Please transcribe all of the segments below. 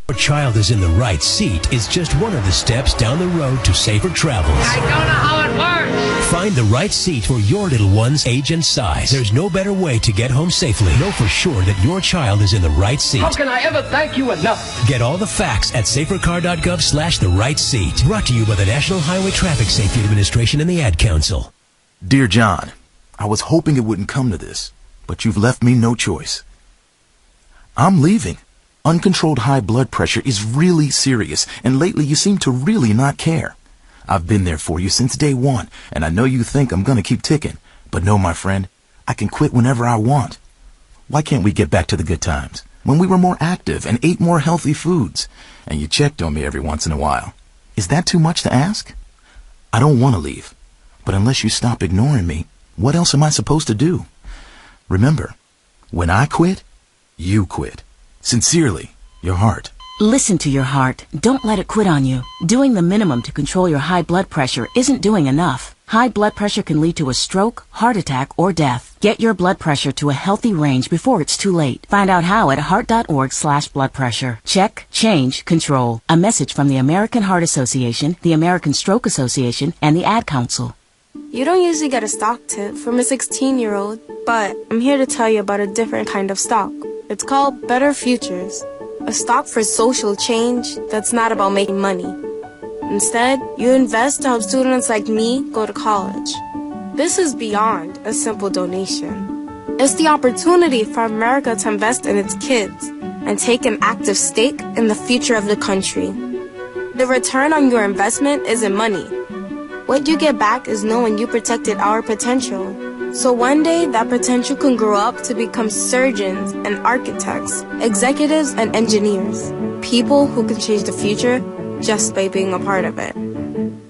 Your child is in the right seat is just one of the steps down the road to safer travels. I don't know how it works. Find the right seat for your little one's age and size. There's no better way to get home safely. Know for sure that your child is in the right seat. How can I ever thank you enough? Get all the facts at safercar.gov/the right seat. Brought to you by the National Highway Traffic Safety Administration and the Ad Council. Dear John, I was hoping it wouldn't come to this, but you've left me no choice. I'm leaving. Uncontrolled high blood pressure is really serious, and lately you seem to really not care. I've been there for you since day one, and I know you think I'm gonna keep ticking. But no, my friend, I can quit whenever I want. Why can't we get back to the good times, when we were more active and ate more healthy foods, and you checked on me every once in a while? Is that too much to ask? I don't want to leave, but unless you stop ignoring me, what else am I supposed to do? Remember, when I quit, you quit. Sincerely, your heart. Listen to your heart. Don't let it quit on you. Doing the minimum to control your high blood pressure isn't doing enough. High blood pressure can lead to a stroke, heart attack, or death. Get your blood pressure to a healthy range before it's too late. Find out how at heart.org/blood pressure. Check, change, control. A message from the American Heart Association, the American Stroke Association, and the Ad Council. You don't usually get a stock tip from a 16-year-old, but I'm here to tell you about a different kind of stock. It's called Better Futures, a stock for social change that's not about making money. Instead, you invest to help students like me go to college. This is beyond a simple donation. It's the opportunity for America to invest in its kids and take an active stake in the future of the country. The return on your investment isn't money. What you get back is knowing you protected our potential. So one day, that potential can grow up to become surgeons and architects, executives and engineers, people who can change the future just by being a part of it.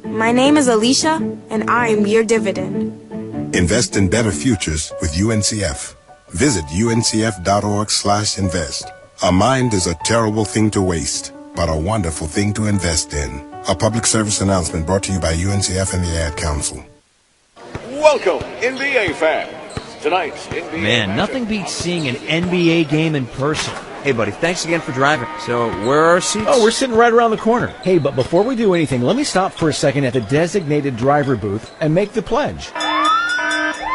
My name is Alicia, and I'm your dividend. Invest in better futures with UNCF. Visit uncf.org/invest. A mind is a terrible thing to waste, but a wonderful thing to invest in. A public service announcement brought to you by UNCF and the Ad Council. Welcome, NBA fans. Tonight's NBA Man, nothing beats seeing an NBA game in person. Hey, buddy, thanks again for driving. So, where are our seats? Oh, we're sitting right around the corner. Hey, but before we do anything, let me stop for a second at the designated driver booth and make the pledge.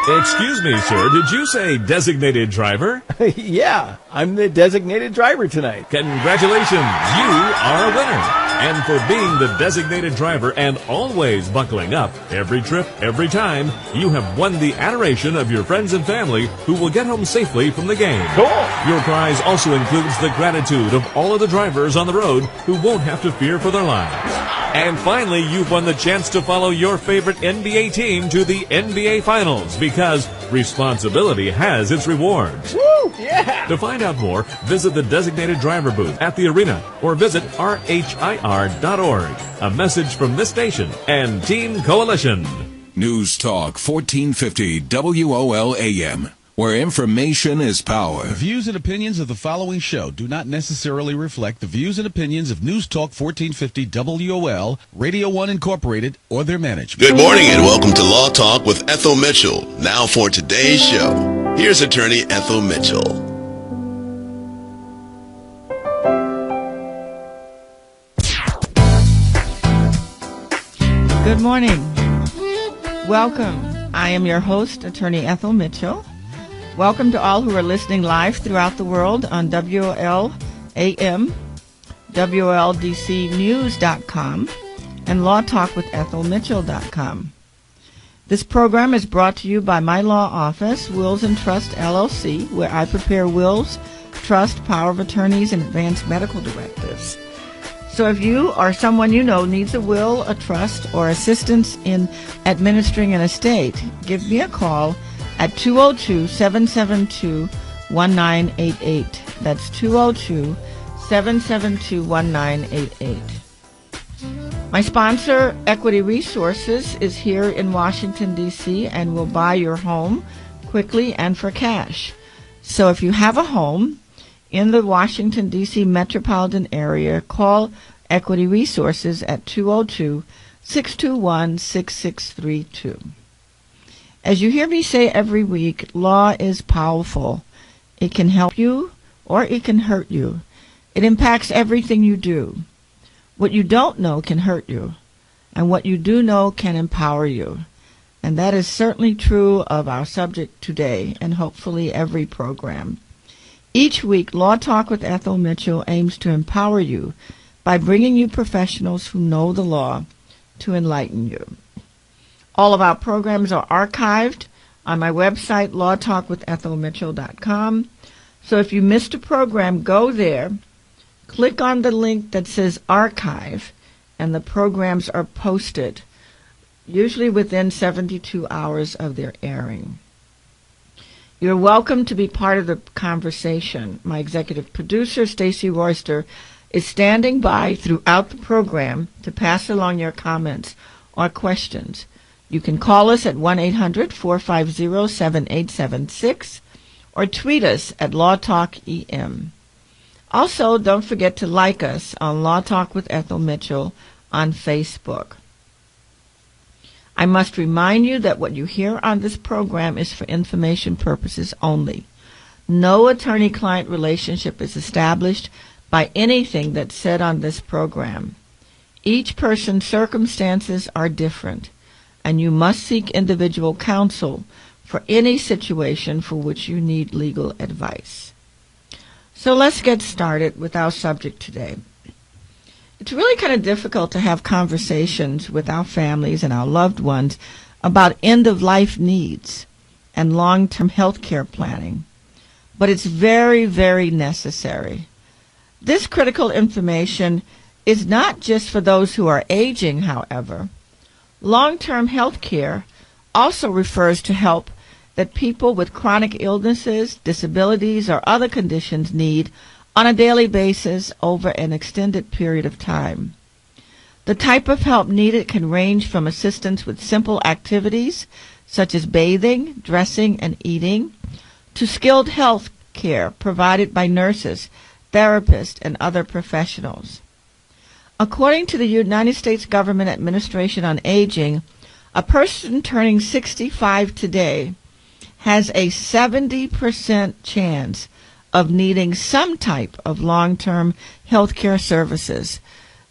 Excuse me, sir. Did you say designated driver? Yeah, I'm the designated driver tonight. Congratulations. You are a winner. And for being the designated driver and always buckling up, every trip, every time, you have won the adoration of your friends and family who will get home safely from the game. Cool. Your prize also includes the gratitude of all of the drivers on the road who won't have to fear for their lives. And finally, you've won the chance to follow your favorite NBA team to the NBA Finals because responsibility has its rewards. Woo! Yeah! To find out more, visit the designated driver booth at the arena or visit rhir.org. A message from this station and Team Coalition. News Talk 1450 WOL-AM, where information is power. The views and opinions of the following show do not necessarily reflect the views and opinions of News Talk 1450 WOL, Radio 1 Incorporated, or their management. Good morning and welcome to Law Talk with Ethel Mitchell. Now for today's show, here's attorney Ethel Mitchell. Good morning. Welcome. I am your host, attorney Ethel Mitchell. Welcome to all who are listening live throughout the world on WOL-AM, WOLDCnews.com, and LawTalkWithEthelMitchell.com. This program is brought to you by my law office, Wills and Trust, LLC, where I prepare wills, trust, power of attorneys, and advanced medical directives. So if you or someone you know needs a will, a trust, or assistance in administering an estate, give me a call at 202-772-1988. That's 202-772-1988. My sponsor, Equity Resources, is here in Washington, D.C., and will buy your home quickly and for cash. So if you have a home in the Washington, D.C. metropolitan area, call Equity Resources at 202-621-6632. As you hear me say every week, law is powerful. It can help you or it can hurt you. It impacts everything you do. What you don't know can hurt you, and what you do know can empower you. And that is certainly true of our subject today, and hopefully every program. Each week, Law Talk with Ethel Mitchell aims to empower you by bringing you professionals who know the law to enlighten you. All of our programs are archived on my website, lawtalkwithethelmitchell.com. So if you missed a program, go there, click on the link that says Archive, and the programs are posted, usually within 72 hours of their airing. You're welcome to be part of the conversation. My executive producer, Stacy Royster, is standing by throughout the program to pass along your comments or questions. You can call us at 1-800-450-7876 or tweet us at LawTalkEM. Also, don't forget to like us on Law Talk with Ethel Mitchell on Facebook. I must remind you that what you hear on this program is for information purposes only. No attorney-client relationship is established by anything that's said on this program. Each person's circumstances are different, and you must seek individual counsel for any situation for which you need legal advice. So let's get started with our subject today. It's really kind of difficult to have conversations with our families and our loved ones about end-of-life needs and long-term health care planning, but it's very, very necessary. This critical information is not just for those who are aging, however. Long-term health care also refers to help that people with chronic illnesses, disabilities, or other conditions need on a daily basis over an extended period of time. The type of help needed can range from assistance with simple activities such as bathing, dressing, and eating, to skilled health care provided by nurses, therapists, and other professionals. According to the United States Government Administration on Aging, a person turning 65 today has a 70% chance of needing some type of long-term health care services.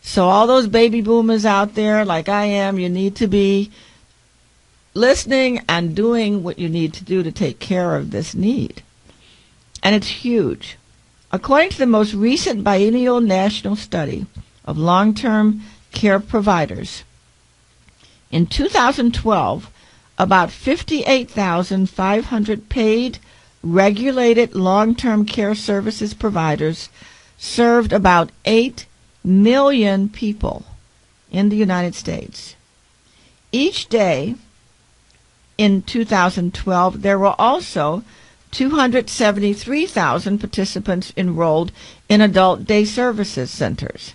So all those baby boomers out there, like I am, you need to be listening and doing what you need to do to take care of this need. And it's huge. According to the most recent biennial national study of long-term care providers, in 2012, about 58,500 paid, regulated long-term care services providers served about 8 million people in the United States. Each day in 2012, there were also 273,000 participants enrolled in adult day services centers,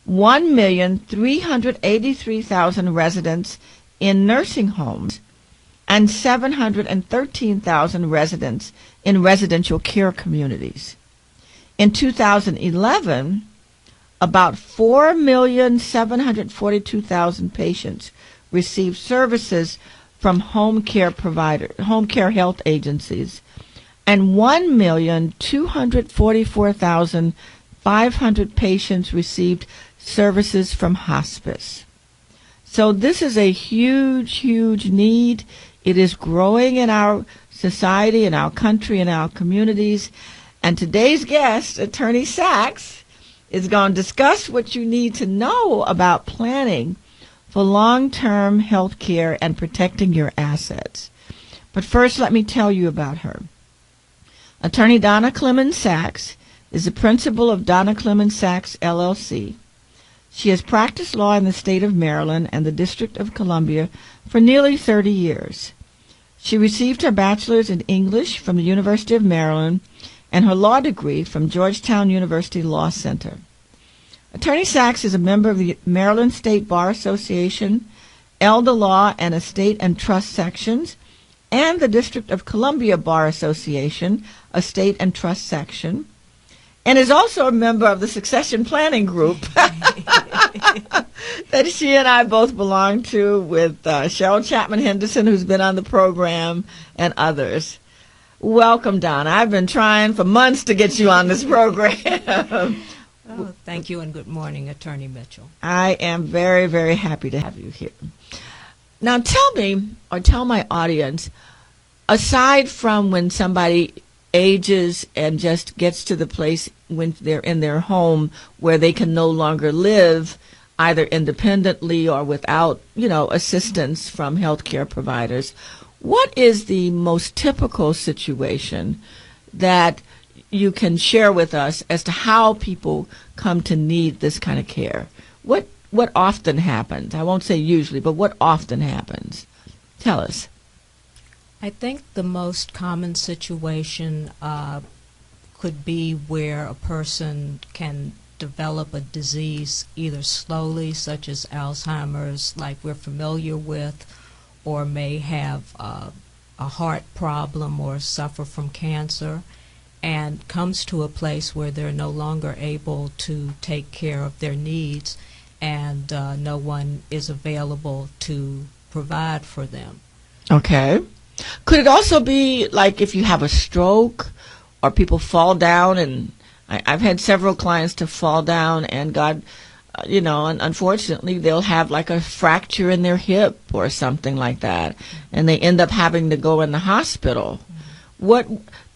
1,383,000 residents in nursing homes, and 713,000 residents in residential care communities. In 2011, about 4,742,000 patients received services from home care health agencies, and 1,244,500 patients received services from hospice. So this is a huge, huge need. It is growing in our society, in our country, in our communities. And today's guest, Attorney Sacks, is going to discuss what you need to know about planning for long-term health care and protecting your assets. But first, let me tell you about her. Attorney Donna Clemons-Sacks is the principal of Donna Clemons-Sacks, LLC. She has practiced law in the state of Maryland and the District of Columbia for nearly 30 years. She received her bachelor's in English from the University of Maryland and her law degree from Georgetown University Law Center. Attorney Sacks is a member of the Maryland State Bar Association, Elder Law and Estate and Trust Sections, and the District of Columbia Bar Association, Estate and Trust Section, and is also a member of the Succession Planning Group that she and I both belong to, with Cheryl Chapman Henderson, who's been on the program, and others. Welcome, Donna. I've been trying for months to get you on this program. Oh, thank you and good morning, Attorney Mitchell. I am very, very happy to have you here. Now tell me, or tell my audience, aside from when somebody ages and just gets to the place when they're in their home where they can no longer live either independently or without, assistance from healthcare providers, what is the most typical situation that you can share with us as to how people come to need this kind of care? What often happens? I won't say usually, but what often happens? Tell us. I think the most common situation could be where a person can develop a disease either slowly, such as Alzheimer's, like we're familiar with, or may have a heart problem or suffer from cancer, and comes to a place where they're no longer able to take care of their needs, and no one is available to provide for them. Okay. Could it also be like if you have a stroke or people fall down, and I've had several clients to fall down and and unfortunately they'll have like a fracture in their hip or something like that, and they end up having to go in the hospital.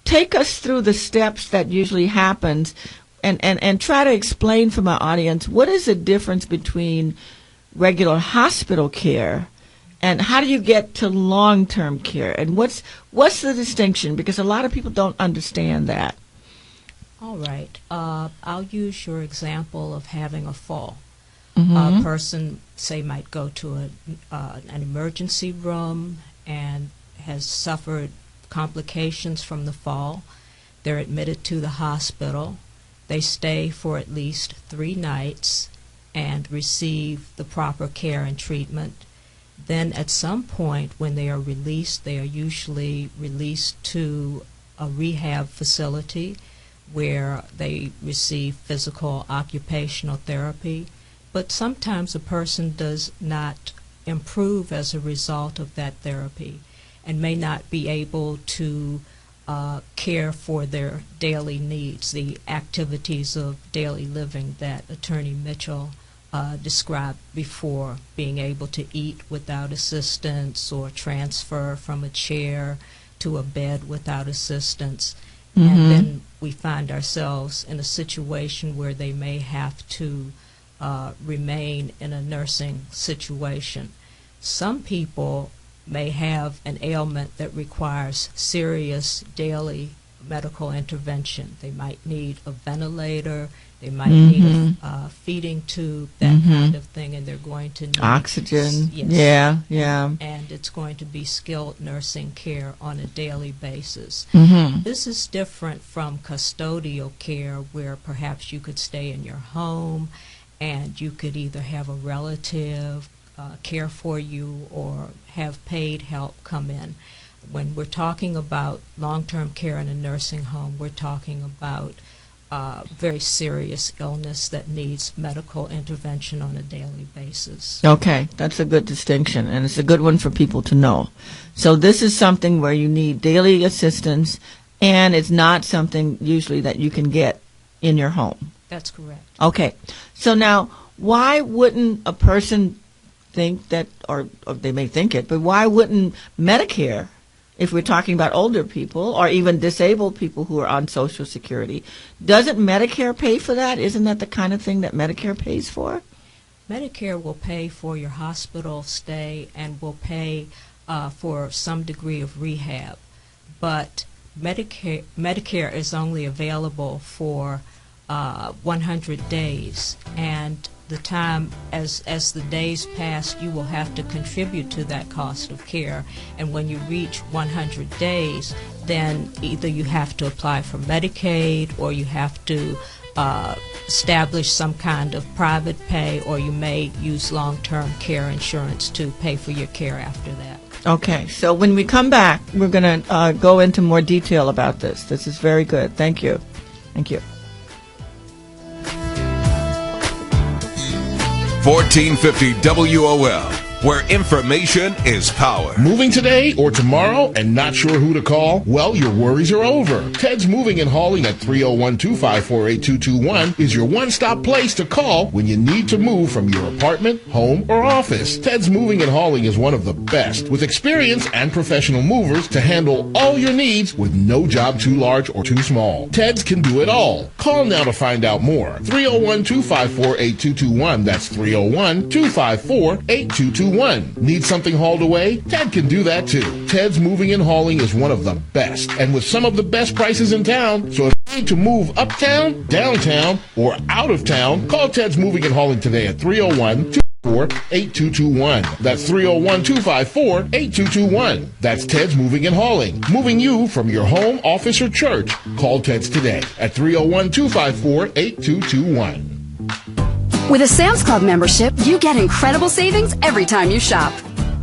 Take us through the steps that usually happens, and try to explain for my audience what is the difference between regular hospital care and how do you get to long-term care, and what's the distinction, because a lot of people don't understand that. All right. I'll use your example of having a fall. Mm-hmm. A person, say, might go to an emergency room and has suffered complications from the fall. They're admitted to the hospital. They stay for at least 3 nights and receive the proper care and treatment. Then at some point when they are released, they are usually released to a rehab facility where they receive physical occupational therapy. But sometimes a person does not improve as a result of that therapy and may not be able to care for their daily needs, the activities of daily living that Attorney Mitchell described before, being able to eat without assistance or transfer from a chair to a bed without assistance. Mm-hmm. And then we find ourselves in a situation where they may have to remain in a nursing situation. Some people may have an ailment that requires serious daily medical intervention. They might need a ventilator, they might need a feeding tube, that kind of thing, and they're going to need oxygen. Yes. Yeah. And it's going to be skilled nursing care on a daily basis. Mm-hmm. This is different from custodial care, where perhaps you could stay in your home and you could either have a relative care for you or have paid help come in. When we're talking about long-term care in a nursing home, we're talking about very serious illness that needs medical intervention on a daily basis. Okay, that's a good distinction, and it's a good one for people to know. So this is something where you need daily assistance, and it's not something usually that you can get in your home. That's correct. Okay, so now why wouldn't a person think that, or they may think it, but why wouldn't Medicare, if we're talking about older people or even disabled people who are on Social Security, doesn't Medicare pay for that? Isn't that the kind of thing that Medicare pays for? Medicare will pay for your hospital stay and will pay for some degree of rehab, but Medicare is only available for 100 days, and the time as the days pass, you will have to contribute to that cost of care. And when you reach 100 days, then either you have to apply for Medicaid, or you have to establish some kind of private pay, or you may use long-term care insurance to pay for your care after that. Okay, so when we come back, we're going to go into more detail about this. This is very good. Thank you. Thank you. 1450 WOL, where information is power. Moving today or tomorrow and not sure who to call? Well, your worries are over. Ted's Moving and Hauling at 301-254-8221 is your one-stop place to call when you need to move from your apartment, home, or office. Ted's Moving and Hauling is one of the best, with experience and professional movers to handle all your needs with no job too large or too small. Ted's can do it all. Call now to find out more. 301-254-8221. That's 301-254-8221. Need something hauled away? Ted can do that too. Ted's Moving and Hauling is one of the best, and with some of the best prices in town. So if you need to move uptown, downtown, or out of town, call Ted's Moving and Hauling today at 301-254-8221. That's 301-254-8221. That's Ted's Moving and Hauling. Moving you from your home, office, or church. Call Ted's today at 301-254-8221. With a Sam's Club membership, you get incredible savings every time you shop.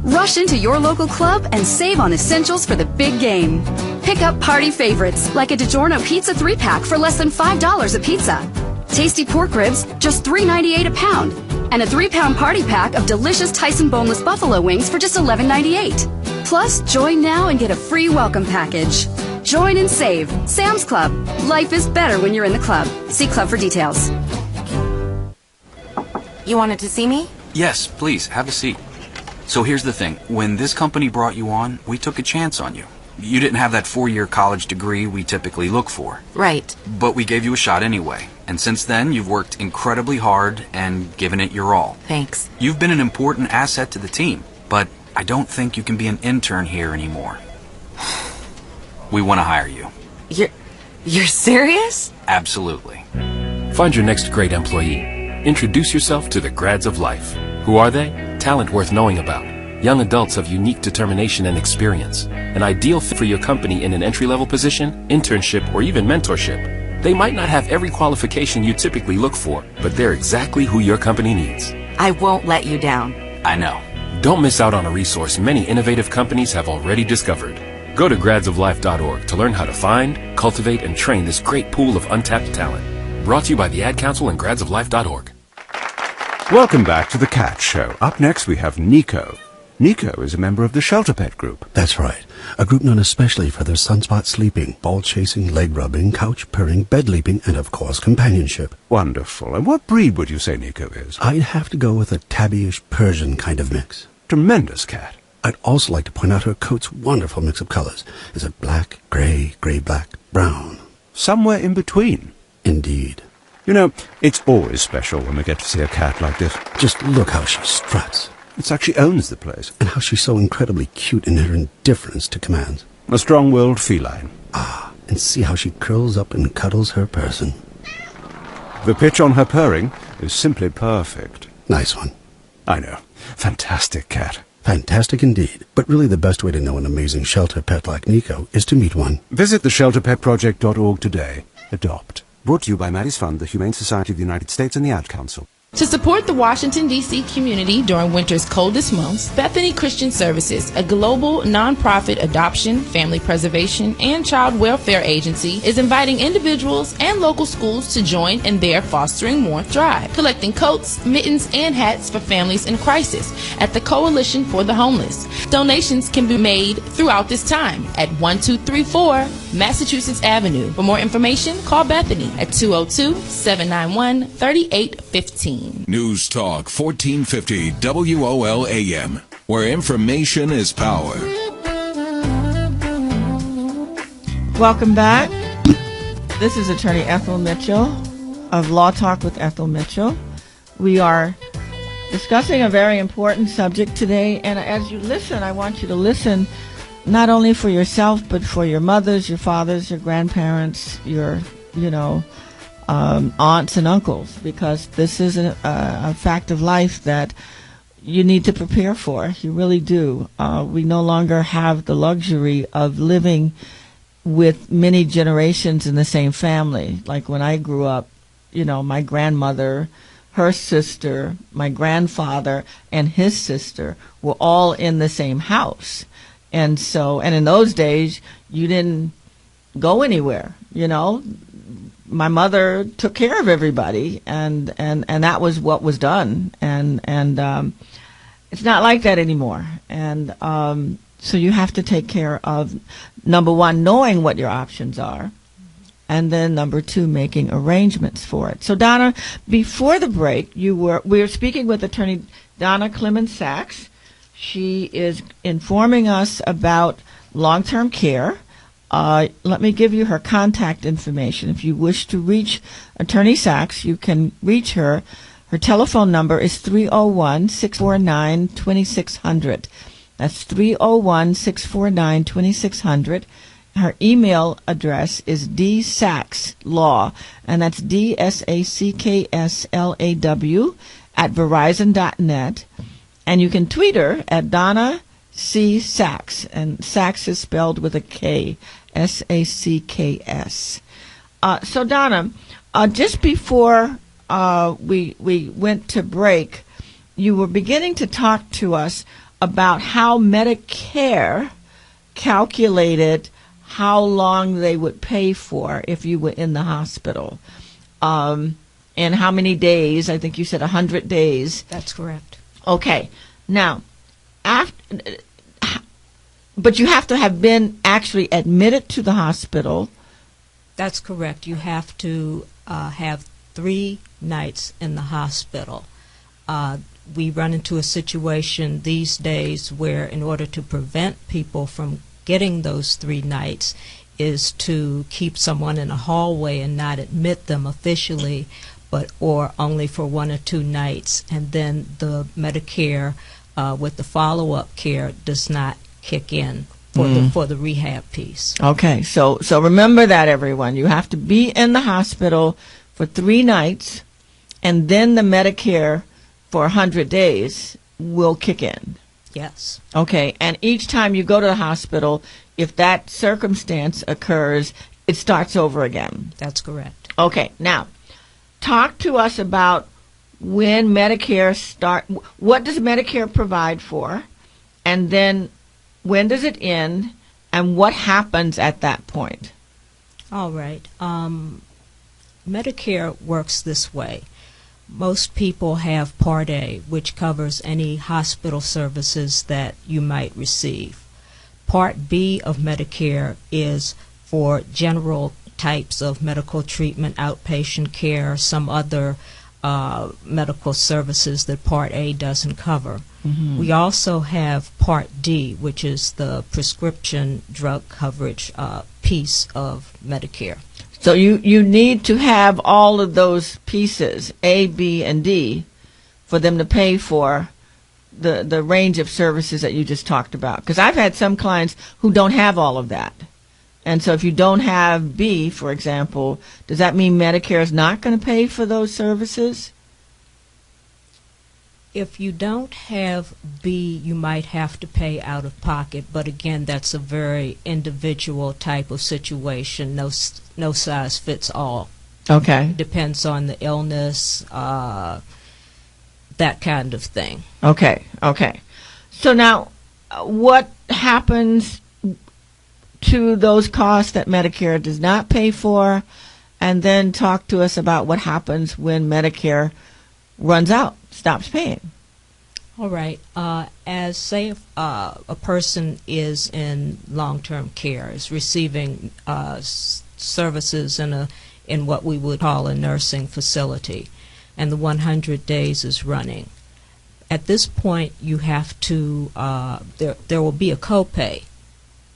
Rush into your local club and save on essentials for the big game. Pick up party favorites like a DiGiorno pizza 3-pack for less than $5 a pizza. Tasty pork ribs, just $3.98 a pound. And a 3-pound party pack of delicious Tyson boneless buffalo wings for just $11.98. Plus, join now and get a free welcome package. Join and save. Sam's Club. Life is better when you're in the club. See club for details. You wanted to see me? Yes, please, have a seat. So here's the thing. When this company brought you on, we took a chance on you. You didn't have that 4-year college degree we typically look for. Right. But we gave you a shot anyway. And since then, you've worked incredibly hard and given it your all. Thanks. You've been an important asset to the team, but I don't think you can be an intern here anymore. We want to hire you. You're serious? Absolutely. Find your next great employee. Introduce yourself to the grads of life. Who are they? Talent worth knowing about. Young adults of unique determination and experience. An ideal fit for your company in an entry-level position, internship, or even mentorship. They might not have every qualification you typically look for, but they're exactly who your company needs. I won't let you down. I know. Don't miss out on a resource many innovative companies have already discovered. Go to gradsoflife.org to learn how to find, cultivate, and train this great pool of untapped talent. Brought to you by the Ad Council and gradsoflife.org. Welcome back to the Cat Show. Up next we have Nico. Nico is a member of the Shelter Pet Group. That's right. A group known especially for their sunspot sleeping, ball chasing, leg rubbing, couch purring, bed leaping, and of course companionship. Wonderful. And what breed would you say Nico is? I'd have to go with a tabbyish Persian kind of mix. Tremendous cat. I'd also like to point out her coat's wonderful mix of colors. Is it black, gray, gray-black, brown? Somewhere in between. Indeed. You know, it's always special when we get to see a cat like this. Just look how she struts. It's like she owns the place. And how she's so incredibly cute in her indifference to commands. A strong-willed feline. Ah, and see how she curls up and cuddles her person. The pitch on her purring is simply perfect. Nice one. I know. Fantastic cat. Fantastic indeed. But really the best way to know an amazing shelter pet like Nico is to meet one. Visit theshelterpetproject.org today. Adopt. Brought to you by Maddie's Fund, the Humane Society of the United States, and the Ad Council. To support the Washington, D.C. community during winter's coldest months, Bethany Christian Services, a global nonprofit adoption, family preservation, and child welfare agency, is inviting individuals and local schools to join in their Fostering Warmth drive, collecting coats, mittens, and hats for families in crisis at the Coalition for the Homeless. Donations can be made throughout this time at 1234 Massachusetts Avenue. For more information, call Bethany at 202-791-3815. News Talk 1450 WOL-AM, where information is power. Welcome back. This is Attorney Ethel Mitchell of Law Talk with Ethel Mitchell. We are discussing a very important subject today, and as you listen, I want you to listen not only for yourself, but for your mothers, your fathers, your grandparents, your, aunts and uncles, because this is a fact of life that you need to prepare for. You really do. We no longer have the luxury of living with many generations in the same family. Like when I grew up, my grandmother, her sister, my grandfather, and his sister were all in the same house. And in those days, you didn't go anywhere, My mother took care of everybody, and that was what was done. And It's not like that anymore. And so you have to take care of, number one, knowing what your options are, and then number two, making arrangements for it. So Donna, before the break, we were speaking with attorney Donna Clemons-Sacks. She is informing us about long-term care. Let me give you her contact information. If you wish to reach Attorney Sacks, you can reach her. Her telephone number is 301-649-2600. That's 301-649-2600. Her email address is dsacklaw, and that's DSACKSLAW @verizon.net. And you can tweet her at Donna C. Sacks, and Sacks is spelled with a K, SACKS. So Donna, just before we went to break, you were beginning to talk to us about how Medicare calculated how long they would pay for if you were in the hospital, and how many days. I think you said 100 days. That's correct. Okay. Now, but you have to have been actually admitted to the hospital. That's correct. You have to have 3 nights in the hospital. We run into a situation these days where, in order to prevent people from getting those 3 nights, is to keep someone in a hallway and not admit them officially, or only for 1 or 2 nights, and then the Medicare with the follow-up care does not kick in for the rehab piece. Okay, so remember that, everyone. You have to be in the hospital for 3 nights, and then the Medicare for 100 days will kick in. Yes. Okay, and each time you go to the hospital, if that circumstance occurs, it starts over again. That's correct. Okay, now, talk to us about when Medicare what does Medicare provide for, and then when does it end, and what happens at that point? All right. Medicare works this way. Most people have Part A, which covers any hospital services that you might receive. Part B of Medicare is for general types of medical treatment, outpatient care, some other medical services that Part A doesn't cover. Mm-hmm. We also have Part D, which is the prescription drug coverage piece of Medicare. So you need to have all of those pieces, A, B, and D, for them to pay for the range of services that you just talked about. Because I've had some clients who don't have all of that. And so if you don't have B, for example, does that mean Medicare is not going to pay for those services? If you don't have B, you might have to pay out of pocket, but again, that's a very individual type of situation. No size fits all. Okay. It depends on the illness, that kind of thing. Okay. So now, what happens to those costs that Medicare does not pay for? And then talk to us about what happens when Medicare runs out, stops paying. All right. As say a person is in long-term care, is receiving services in what we would call a nursing facility, and the 100 days is running. At this point, you have to there will be a copay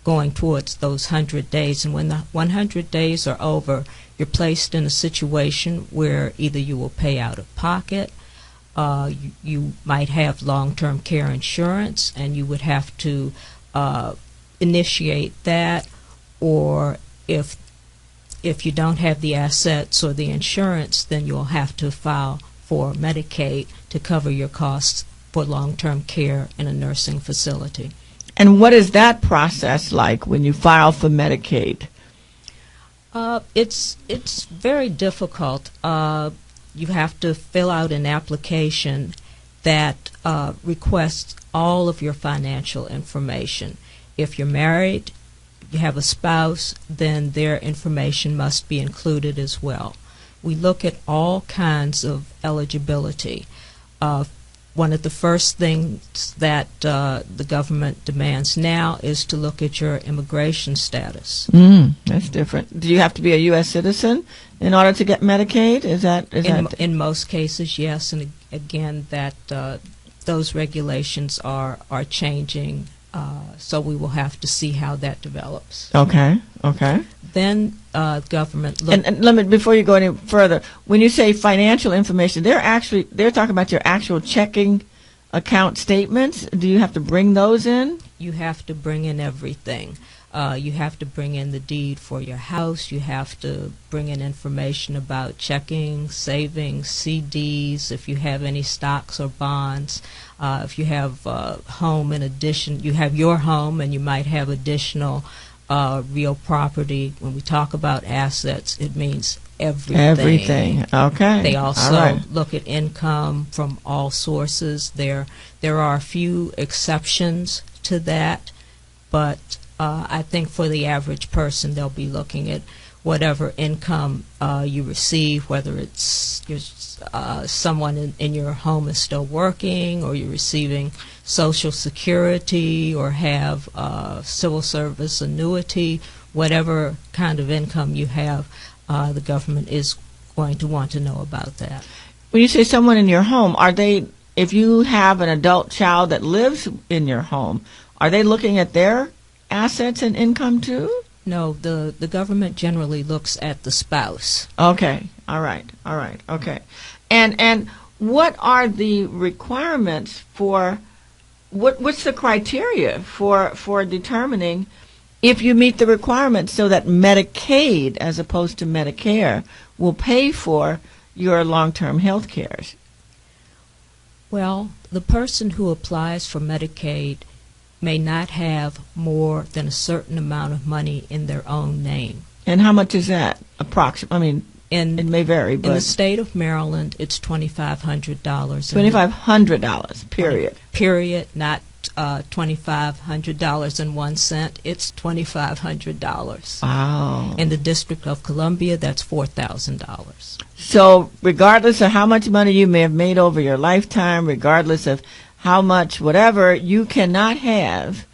going towards those 100 days, and when the 100 days are over, you're placed in a situation where either you will pay out of pocket, you might have long-term care insurance, and you would have to initiate that, or if you don't have the assets or the insurance, then you'll have to file for Medicaid to cover your costs for long-term care in a nursing facility. And what is that process like when you file for Medicaid? It's very difficult. You have to fill out an application that requests all of your financial information. If you're married, you have a spouse, then their information must be included as well. We look at all kinds of eligibility. one of the first things that the government demands now is to look at your immigration status. That's different. Do you have to be a U.S. citizen in order to get Medicaid? In most cases, yes. And again, that those regulations are changing, so we will have to see how that develops. Okay. Then government and let me, before you go any further, when you say financial information, they're talking about your actual checking account statements. Do you have to bring those in? You have to bring in everything. You have to bring in the deed for your house. You have to bring in information about checking, savings, CDs, if you have any stocks or bonds. If you have home in addition, you have your home and you might have additional real property. When we talk about assets, it means everything. Everything. Okay. They also look at income from all sources. There are a few exceptions to that, but I think for the average person, they'll be looking at whatever income you receive, whether it's someone in your home is still working, or you're receiving Social Security, or have civil service annuity, whatever kind of income you have, the government is going to want to know about that. When you say someone in your home, if you have an adult child that lives in your home, are they looking at their assets and income too? No, the government generally looks at the spouse. Okay, all right, okay. And what are the requirements for, what's the criteria for determining if you meet the requirements so that Medicaid, as opposed to Medicare, will pay for your long-term health care? Well, the person who applies for Medicaid may not have more than a certain amount of money in their own name. And how much is that? Approximately. I mean, it may vary, but in the state of Maryland, it's $2,500. $2,500, period. Period, not $2,500.01. It's $2,500. Wow. In the District of Columbia, that's $4,000. So, regardless of how much money you may have made over your lifetime, regardless of how much, whatever, you cannot have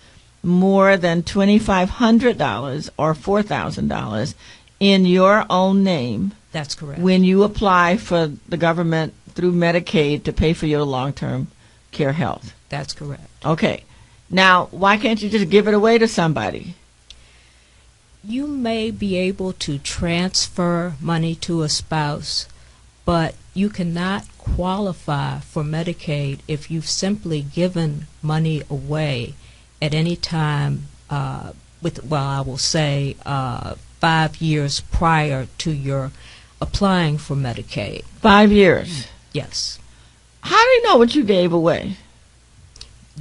more than $2,500 or $4,000 in your own name. That's correct. When you apply for the government through Medicaid to pay for your long-term care health. That's correct. Okay. Now, why can't you just give it away to somebody? You may be able to transfer money to a spouse, but you cannot qualify for Medicaid if you've simply given money away at any time I will say 5 years prior to your applying for Medicaid. 5 years? Yes. How do you know what you gave away?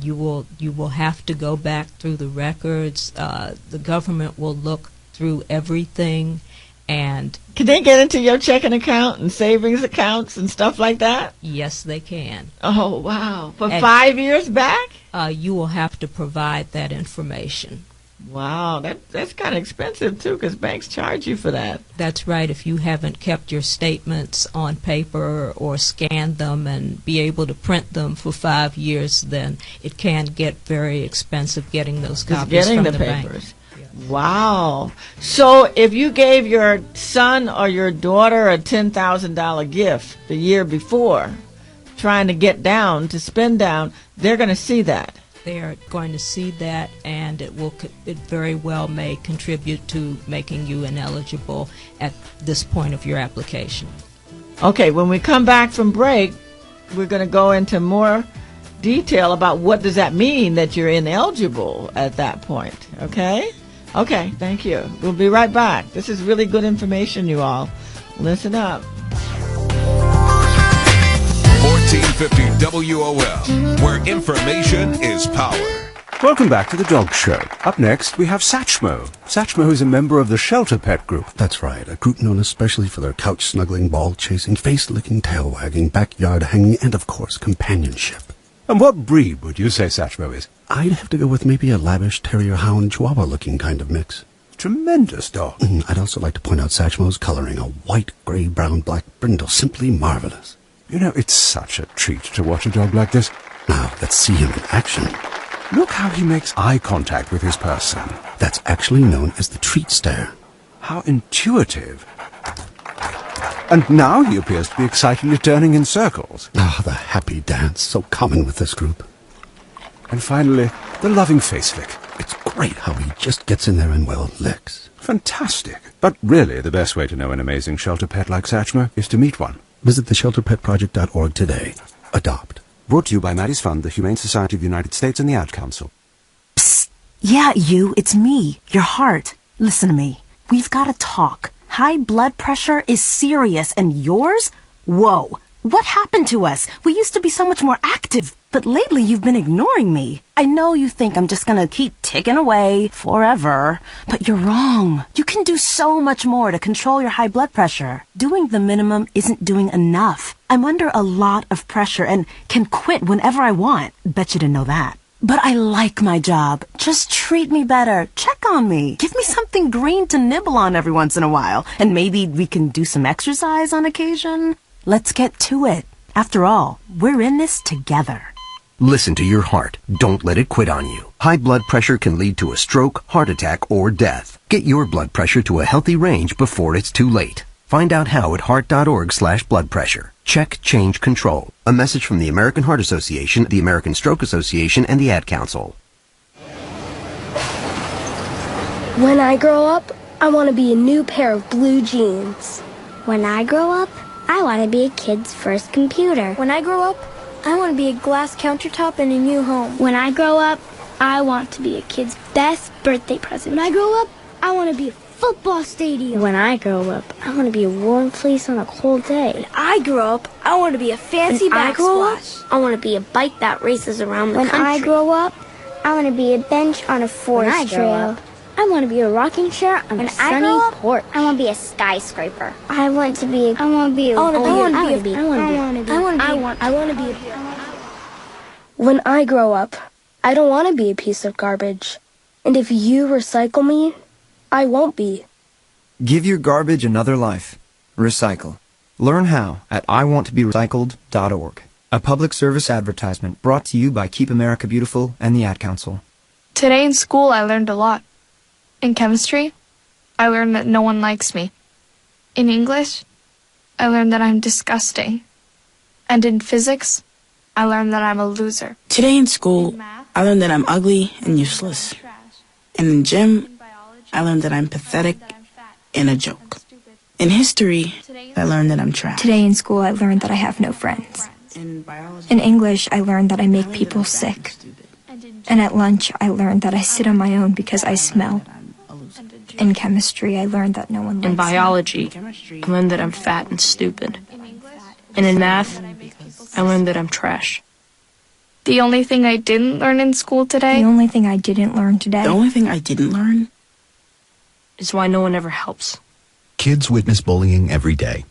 You will have to go back through the records. The government will look through everything. And can they get into your checking account and savings accounts and stuff like that? Yes, they can. Oh, wow. For 5 years back? You will have to provide that information. Wow, that's kind of expensive, too, because banks charge you for that. That's right. If you haven't kept your statements on paper or scanned them and be able to print them for 5 years, then it can get very expensive getting those copies from the papers. Bank. Wow. So if you gave your son or your daughter a $10,000 gift the year before, trying to get down, to spend down, they're going to see that. They are going to see that, and it very well may contribute to making you ineligible at this point of your application. Okay, when we come back from break, we're going to go into more detail about what does that mean that you're ineligible at that point, okay? Okay, thank you. We'll be right back. This is really good information, you all. Listen up. 1450 WOL, where information is power. Welcome back to the Dog Show. Up next, we have Satchmo. Satchmo is a member of the Shelter Pet Group. That's right, a group known especially for their couch-snuggling, ball-chasing, face-licking, tail-wagging, backyard-hanging, and, of course, companionship. And what breed would you say Satchmo is? I'd have to go with maybe a lavish terrier-hound chihuahua-looking kind of mix. Tremendous dog. I'd also like to point out Satchmo's coloring, a white, gray, brown, black brindle, simply marvelous. You know, it's such a treat to watch a dog like this. Now, let's see him in action. Look how he makes eye contact with his person. That's actually known as the treat stare. How intuitive. And now he appears to be excitedly turning in circles. Ah, the happy dance, so common with this group. And finally, the loving face lick. It's great how he just gets in there and, well, licks. Fantastic. But really, the best way to know an amazing shelter pet like Satchmo is to meet one. Visit theshelterpetproject.org today. Adopt. Brought to you by Maddie's Fund, the Humane Society of the United States, and the Ad Council. Psst. Yeah, you. It's me, your heart. Listen to me. We've got to talk. High blood pressure is serious, and yours? Whoa. What happened to us? We used to be so much more active, but lately you've been ignoring me. I know you think I'm just gonna keep ticking away forever, but you're wrong. You can do so much more to control your high blood pressure. Doing the minimum isn't doing enough. I'm under a lot of pressure and can quit whenever I want. Bet you didn't know that. But I like my job. Just treat me better. Check on me. Give me something green to nibble on every once in a while. And maybe we can do some exercise on occasion. Let's get to it. After all, we're in this together. Listen to your heart. Don't let it quit on you. High blood pressure can lead to a stroke, heart attack, or death. Get your blood pressure to a healthy range before it's too late. Find out how at heart.org/blood pressure. Check, change, control. A message from the American Heart Association, the American Stroke Association, and the Ad Council. When I grow up, I want to be a new pair of blue jeans. When I grow up, I want to be a kid's first computer. When I grow up, I want to be a glass countertop in a new home. When I grow up, I want to be a kid's best birthday present. When I grow up, I want to be a football stadium. When I grow up, I want to be a warm place on a cold day. When I grow up, I want to be a fancy backsplash. I want to be a bike that races around the country. When I grow up, I want to be a bench on a forest trail. I want to be a rocking chair on a sunny porch. I want to be a skyscraper. I want to be. When I grow up, I don't want to be a piece of garbage. And if you recycle me, I won't be. Give your garbage another life. Recycle. Learn how at iwanttoberecycled.org. A public service advertisement brought to you by Keep America Beautiful and the Ad Council. Today in school, I learned a lot. In chemistry, I learned that no one likes me. In English, I learned that I'm disgusting. And in physics, I learned that I'm a loser. Today in school, I learned that I'm ugly and useless. And in gym, I learned that I'm pathetic and a joke. In history, I learned that I'm trash. Today in school, I learned that I have no friends. In English, I learned that I make people sick. And at lunch, I learned that I sit on my own because I smell. In chemistry, I learned that no one likes me. In biology, I learned that I'm fat and stupid. And in math, I learned that I'm trash. The only thing I didn't learn in school today? The only thing I didn't learn today? The only thing I didn't learn? Is why no one ever helps. Kids witness bullying every day.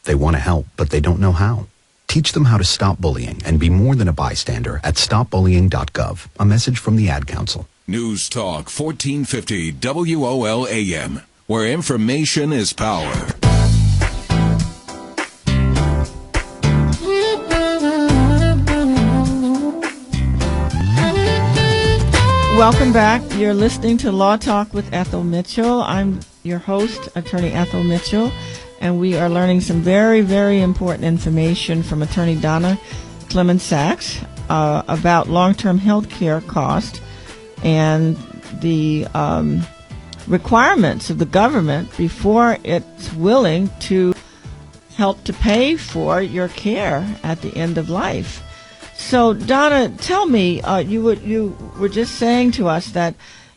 They want to help, but they don't know how. Teach them how to stop bullying and be more than a bystander at stopbullying.gov. A message from the Ad Council. News Talk 1450 WOL AM, where information is power. Welcome back. You're listening to Law Talk with Ethel Mitchell. I'm your host, Attorney Ethel Mitchell, and we are learning some very, very important information from Attorney Donna Clemons-Sacks about long-term health care cost and the requirements of the government before it's willing to help to pay for your care at the end of life. So, Donna, tell me, you were just saying to us that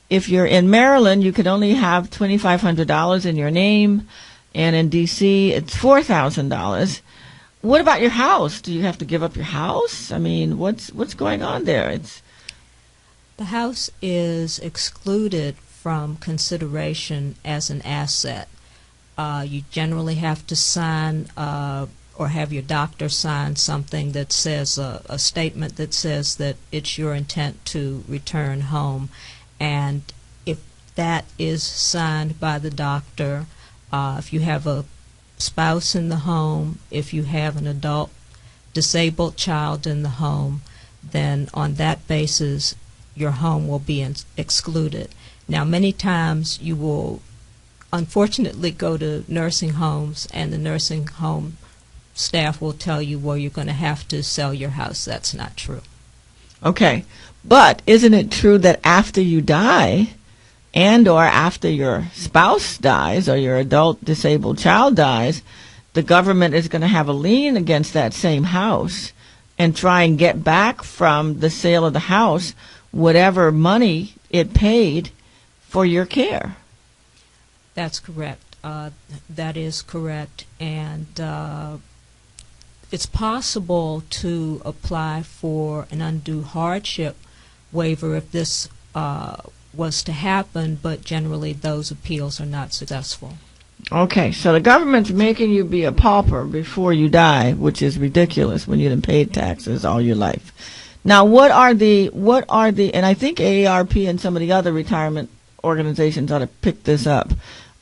if you're in Maryland, you could only have $2,500 in your name, and in D.C., it's $4,000. What about your house? Do you have to give up your house? I mean, what's going on there? The house is excluded from consideration as an asset. You generally have to sign or have your doctor sign something that says a statement that says that it's your intent to return home. And if that is signed by the doctor, if you have a spouse in the home, if you have an adult disabled child in the home, then on that basis, your home will be excluded. Now, many times you will unfortunately go to nursing homes, and the nursing home staff will tell you, well, you're going to have to sell your house. That's not true. Okay. But isn't it true that after you die, and or after your spouse dies or your adult disabled child dies, the government is going to have a lien against that same house and try and get back from the sale of the house whatever money it paid for your care? That's correct. That is correct. And it's possible to apply for an undue hardship waiver if this was to happen, but generally those appeals are not successful. Okay, so the government's making you be a pauper before you die, which is ridiculous when you done paid taxes all your life. Now, what are the, and I think AARP and some of the other retirement organizations ought to pick this up,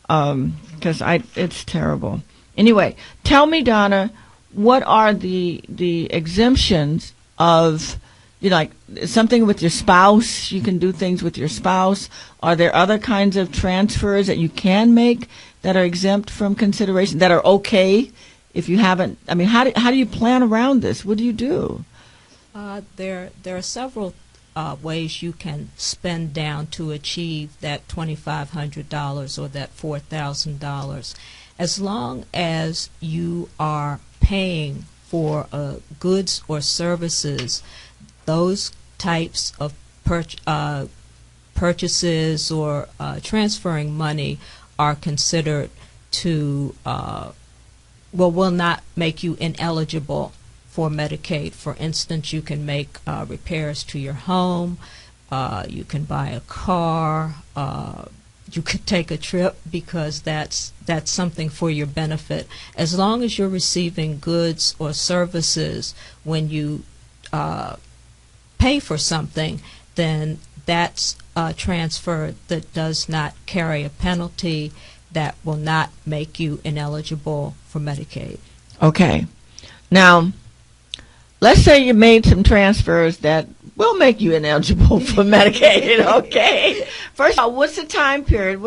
because it's terrible. Anyway, tell me, Donna, what are the exemptions of, like something with your spouse? You can do things with your spouse. Are there other kinds of transfers that you can make that are exempt from consideration, that are okay if you haven't? I mean, how do you plan around this? What do you do? There are several ways you can spend down to achieve that $2,500 or that $4,000, as long as you are paying for goods or services. Those types of purchases or transferring money are considered to, will not make you ineligible for Medicaid. For instance, you can make repairs to your home, you can buy a car, you could take a trip, because that's something for your benefit. As long as you're receiving goods or services when you pay for something, then that's a transfer that does not carry a penalty, that will not make you ineligible for Medicaid. Okay. Now, let's say you made some transfers that will make you ineligible for Medicaid, okay? First of all, what's the time period?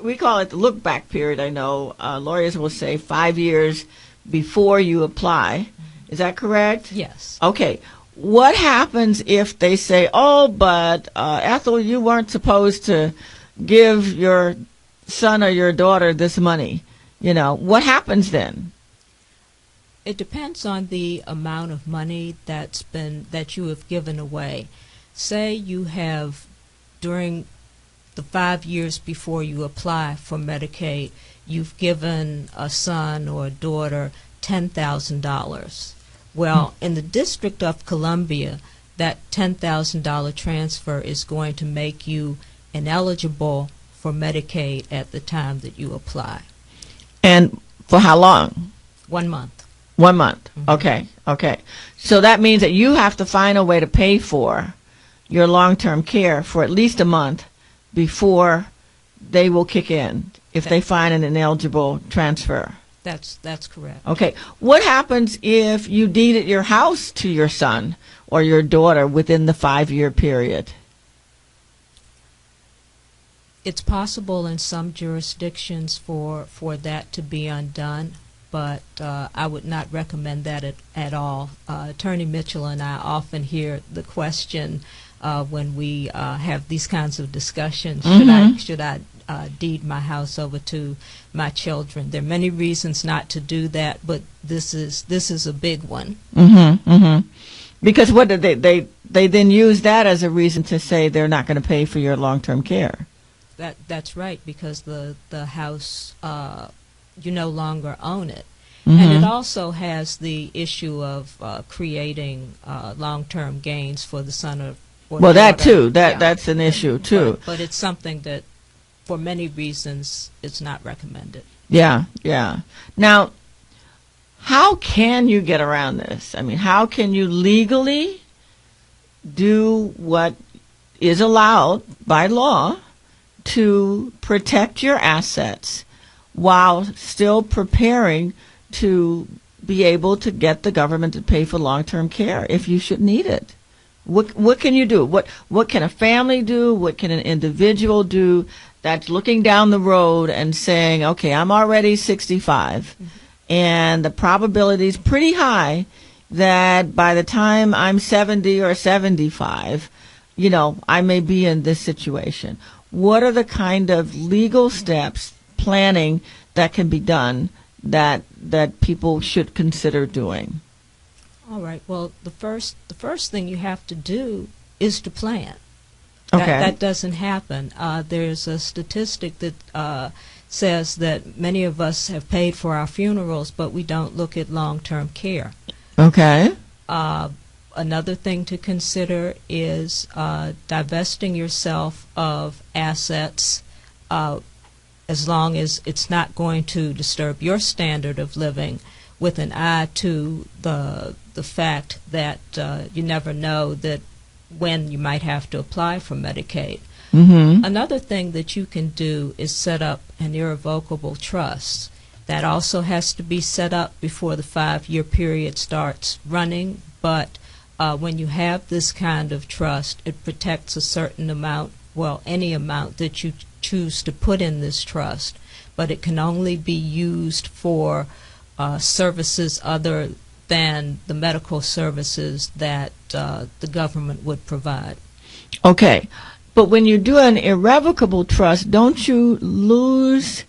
We call it the look-back period, I know. Lawyers will say 5 years before you apply. Is that correct? Yes. Okay. What happens if they say, oh, but Ethel, you weren't supposed to give your son or your daughter this money? What happens then? It depends on the amount of money that you have given away. Say you have, during the 5 years before you apply for Medicaid, you've given a son or a daughter $10,000. Well, in the District of Columbia, that $10,000 transfer is going to make you ineligible for Medicaid at the time that you apply. And for how long? 1 month. 1 month. Mm-hmm. Okay. So that means that you have to find a way to pay for your long-term care for at least a month before they will kick in if they find an ineligible transfer. That's correct. Okay. What happens if you deeded your house to your son or your daughter within the 5-year period? It's possible in some jurisdictions for that to be undone, but I would not recommend that at all. Attorney Mitchell and I often hear the question when we have these kinds of discussions, should I deed my house over to my children? There are many reasons not to do that, but this is a big one. Because what did they then use that as a reason to say they're not going to pay for your long-term care? That's right, because the house, you no longer own it. And it also has the issue of creating long-term gains for the son or well, that too. That's an issue too. But it's something that, for many reasons, it's not recommended. Yeah. Now, how can you get around this? I mean, how can you legally do what is allowed by law to protect your assets while still preparing to be able to get the government to pay for long-term care if you should need it. What can you do? What can a family do? What can an individual do that's looking down the road and saying, okay, I'm already 65, and the probability is pretty high that by the time I'm 70 or 75, I may be in this situation. What are the kind of legal steps, planning that can be done that people should consider doing? All right. Well, the first thing you have to do is to plan. Okay. That doesn't happen. There's a statistic that says that many of us have paid for our funerals, but we don't look at long-term care. Okay. Another thing to consider is divesting yourself of assets as long as it's not going to disturb your standard of living, with an eye to the fact that you never know that when you might have to apply for Medicaid. Another thing that you can do is set up an irrevocable trust. That also has to be set up before the 5-year period starts running, but when you have this kind of trust, it protects a certain amount, well, any amount that you choose to put in this trust, but it can only be used for services other than the medical services that the government would provide. Okay, but when you do an irrevocable trust, don't you lose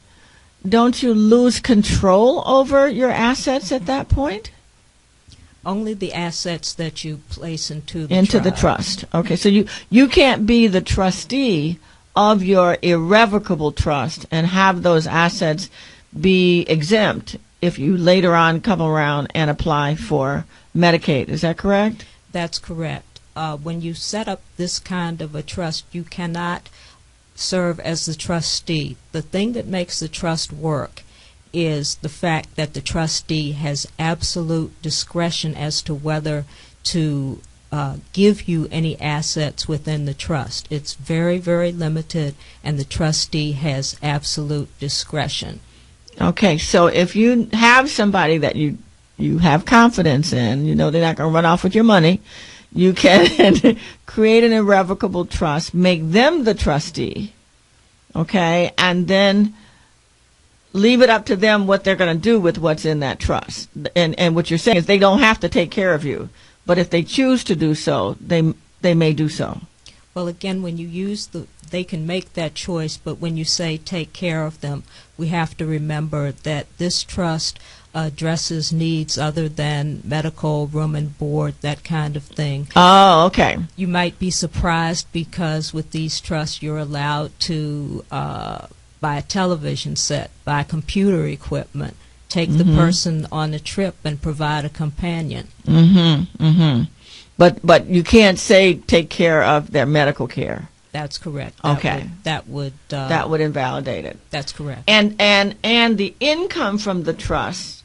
control over your assets at that point? Only the assets that you place into the trust. Okay, so you can't be the trustee of your irrevocable trust and have those assets be exempt if you later on come around and apply for Medicaid. Is that correct? That's correct. When you set up this kind of a trust, you cannot serve as the trustee. The thing that makes the trust work is the fact that the trustee has absolute discretion as to whether to give you any assets within the trust. It's very, very limited, and the trustee has absolute discretion. Okay, so if you have somebody that you have confidence in, they're not going to run off with your money, you can create an irrevocable trust, make them the trustee, okay, and then leave it up to them what they're going to do with what's in that trust. And what you're saying is they don't have to take care of you, but if they choose to do so, they may do so. Well, again, when you use they can make that choice, but when you say take care of them, we have to remember that this trust addresses needs other than medical, room and board, that kind of thing. Oh, okay. You might be surprised because with these trusts you're allowed to buy a television set, buy computer equipment, take the person on a trip and provide a companion. But you can't say take care of their medical care. That's correct. Okay. That would invalidate it. That's correct. And the income from the trust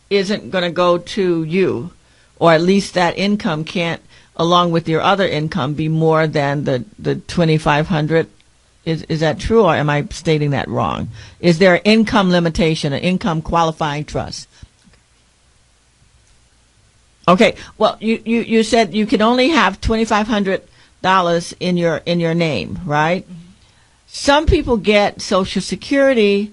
isn't going to go to you, or at least that income can't, along with your other income, be more than the $2,500. Is that true, or am I stating that wrong? Is there an income limitation, an income qualifying trust? Okay. Well, you said you can only have $2,500 in your name, right? Some people get Social Security,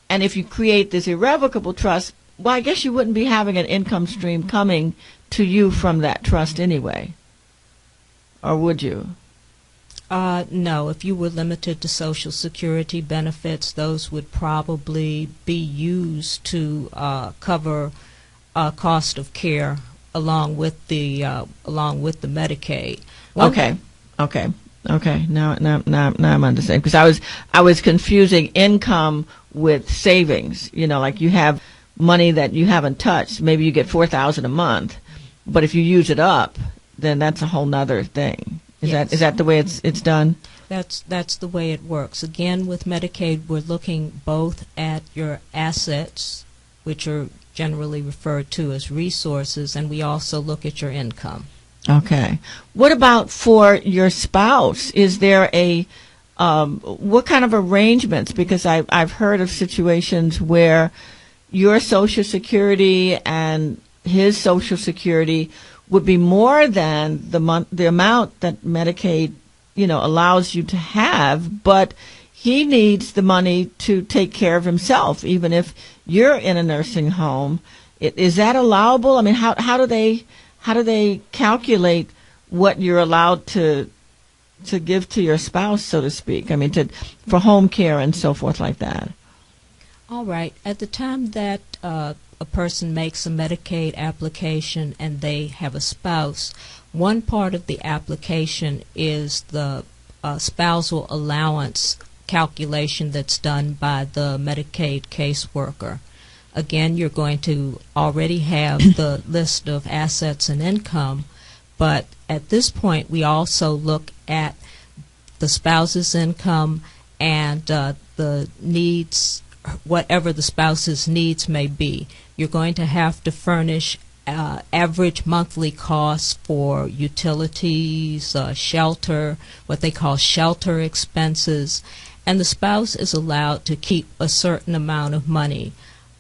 and if you create this irrevocable trust, well, I guess you wouldn't be having an income stream coming to you from that trust anyway, or would you? No, if you were limited to Social Security benefits, those would probably be used to cover cost of care along with the Medicaid. Okay. Now I'm understanding, because I was confusing income with savings. Like you have money that you haven't touched. Maybe you get $4,000 a month, but if you use it up, then that's a whole nother thing. Is that the way it's done? That's the way it works. Again, with Medicaid, we're looking both at your assets, which are generally referred to as resources, and we also look at your income. Okay. What about for your spouse? Is there what kind of arrangements? Because I've heard of situations where your Social Security and his Social Security would be more than the amount that Medicaid, allows you to have, but he needs the money to take care of himself, even if you're in a nursing home. Is that allowable? I mean, how do they calculate what you're allowed to give to your spouse, so to speak? I mean, for home care and so forth like that. All right. At the time that a person makes a Medicaid application and they have a spouse, one part of the application is the spousal allowance calculation that's done by the Medicaid caseworker. Again, you're going to already have the list of assets and income, but at this point we also look at the spouse's income and the needs, whatever the spouse's needs may be. You're going to have to furnish average monthly costs for utilities, shelter, what they call shelter expenses, and the spouse is allowed to keep a certain amount of money.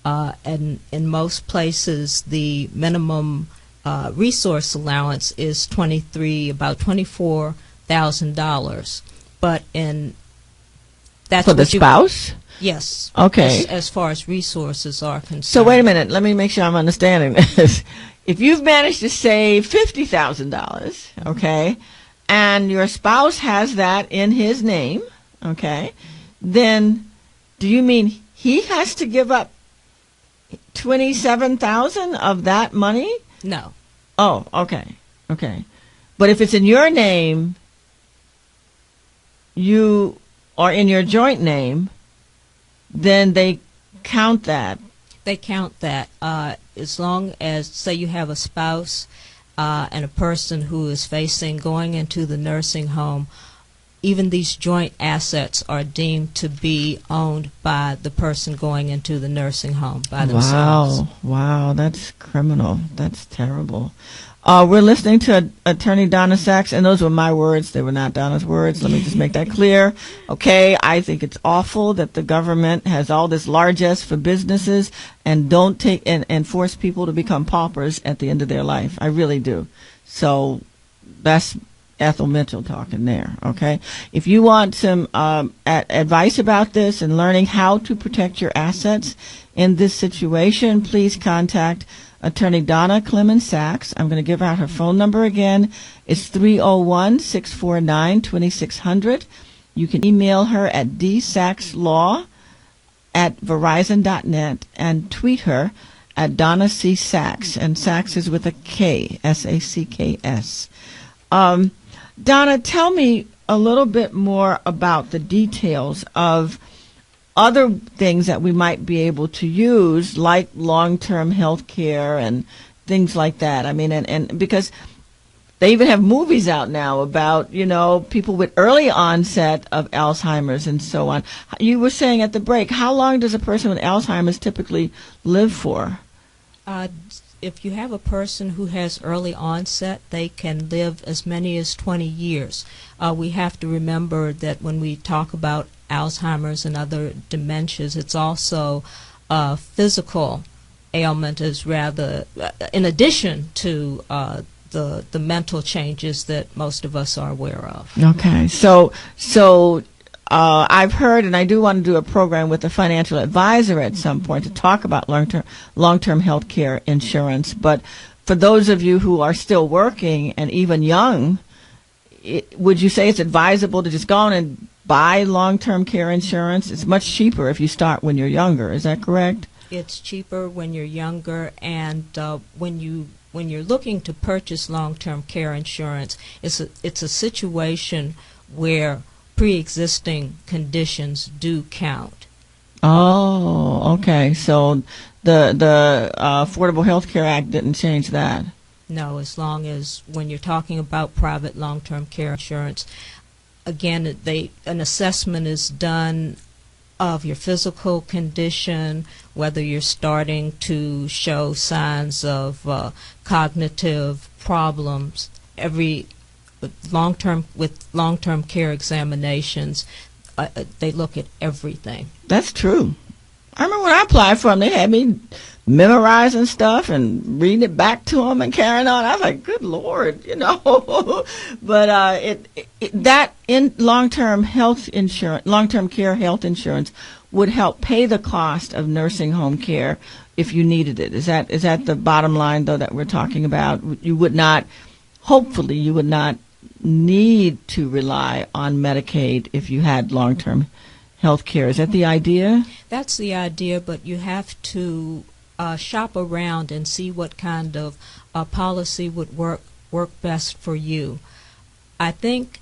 And in most places, the minimum resource allowance is about $24,000. But that's for the spouse? Yes. Okay. As far as resources are concerned. So wait a minute. Let me make sure I'm understanding this. If you've managed to save $50,000, okay, and your spouse has that in his name, okay, then do you mean he has to give up $27,000 of that money? No. Oh, okay. Okay. But if it's in your name, or in your joint name, then they count that. They count that. As long as, say, you have a spouse and a person who is facing going into the nursing home, even these joint assets are deemed to be owned by the person going into the nursing home by themselves. Wow, that's criminal. That's terrible. We're listening to Attorney Donna Clemons-Sacks, and those were my words. They were not Donna's words. Let me just make that clear. Okay, I think it's awful that the government has all this largesse for businesses and don't take and force people to become paupers at the end of their life. I really do. So that's Ethel Mitchell talking there, okay? If you want some advice about this and learning how to protect your assets in this situation, please contact Attorney Donna Clemons-Sacks. I'm going to give out her phone number again. It's 301-649-2600. You can email her at dsackslaw@verizon.net and tweet her at Donna C. Sacks, and Sacks is with a K, S-A-C-K-S. Donna, tell me a little bit more about the details of other things that we might be able to use, like long-term health care and things like that. I mean, and because they even have movies out now about, people with early onset of Alzheimer's and so on. You were saying at the break, how long does a person with Alzheimer's typically live for? If you have a person who has early onset, they can live as many as 20 years. We have to remember that when we talk about Alzheimer's and other dementias, it's also a physical ailment, is rather in addition to the mental changes that most of us are aware of. Okay, so I've heard, and I do want to do a program with a financial advisor at some point to talk about long-term health care insurance. But for those of you who are still working and even young, would you say it's advisable to just go on and buy long-term care insurance? It's much cheaper if you start when you're younger. Is that correct? It's cheaper when you're younger, and when you're looking to purchase long-term care insurance, it's a situation where pre-existing conditions do count. Oh, okay. So the Affordable Health Care Act didn't change that. No, as long as when you're talking about private long-term care insurance, again, an assessment is done of your physical condition, whether you're starting to show signs of cognitive problems. With long-term care examinations, they look at everything. That's true. I remember when I applied for them, they had me memorizing stuff and reading it back to them and carrying on. I was like, good Lord, But that in long-term care health insurance would help pay the cost of nursing home care if you needed it. Is that the bottom line, though, that we're talking about? Hopefully you would not need to rely on Medicaid if you had long-term health care. Is that the idea? That's the idea, but you have to shop around and see what kind of policy would work best for you. I think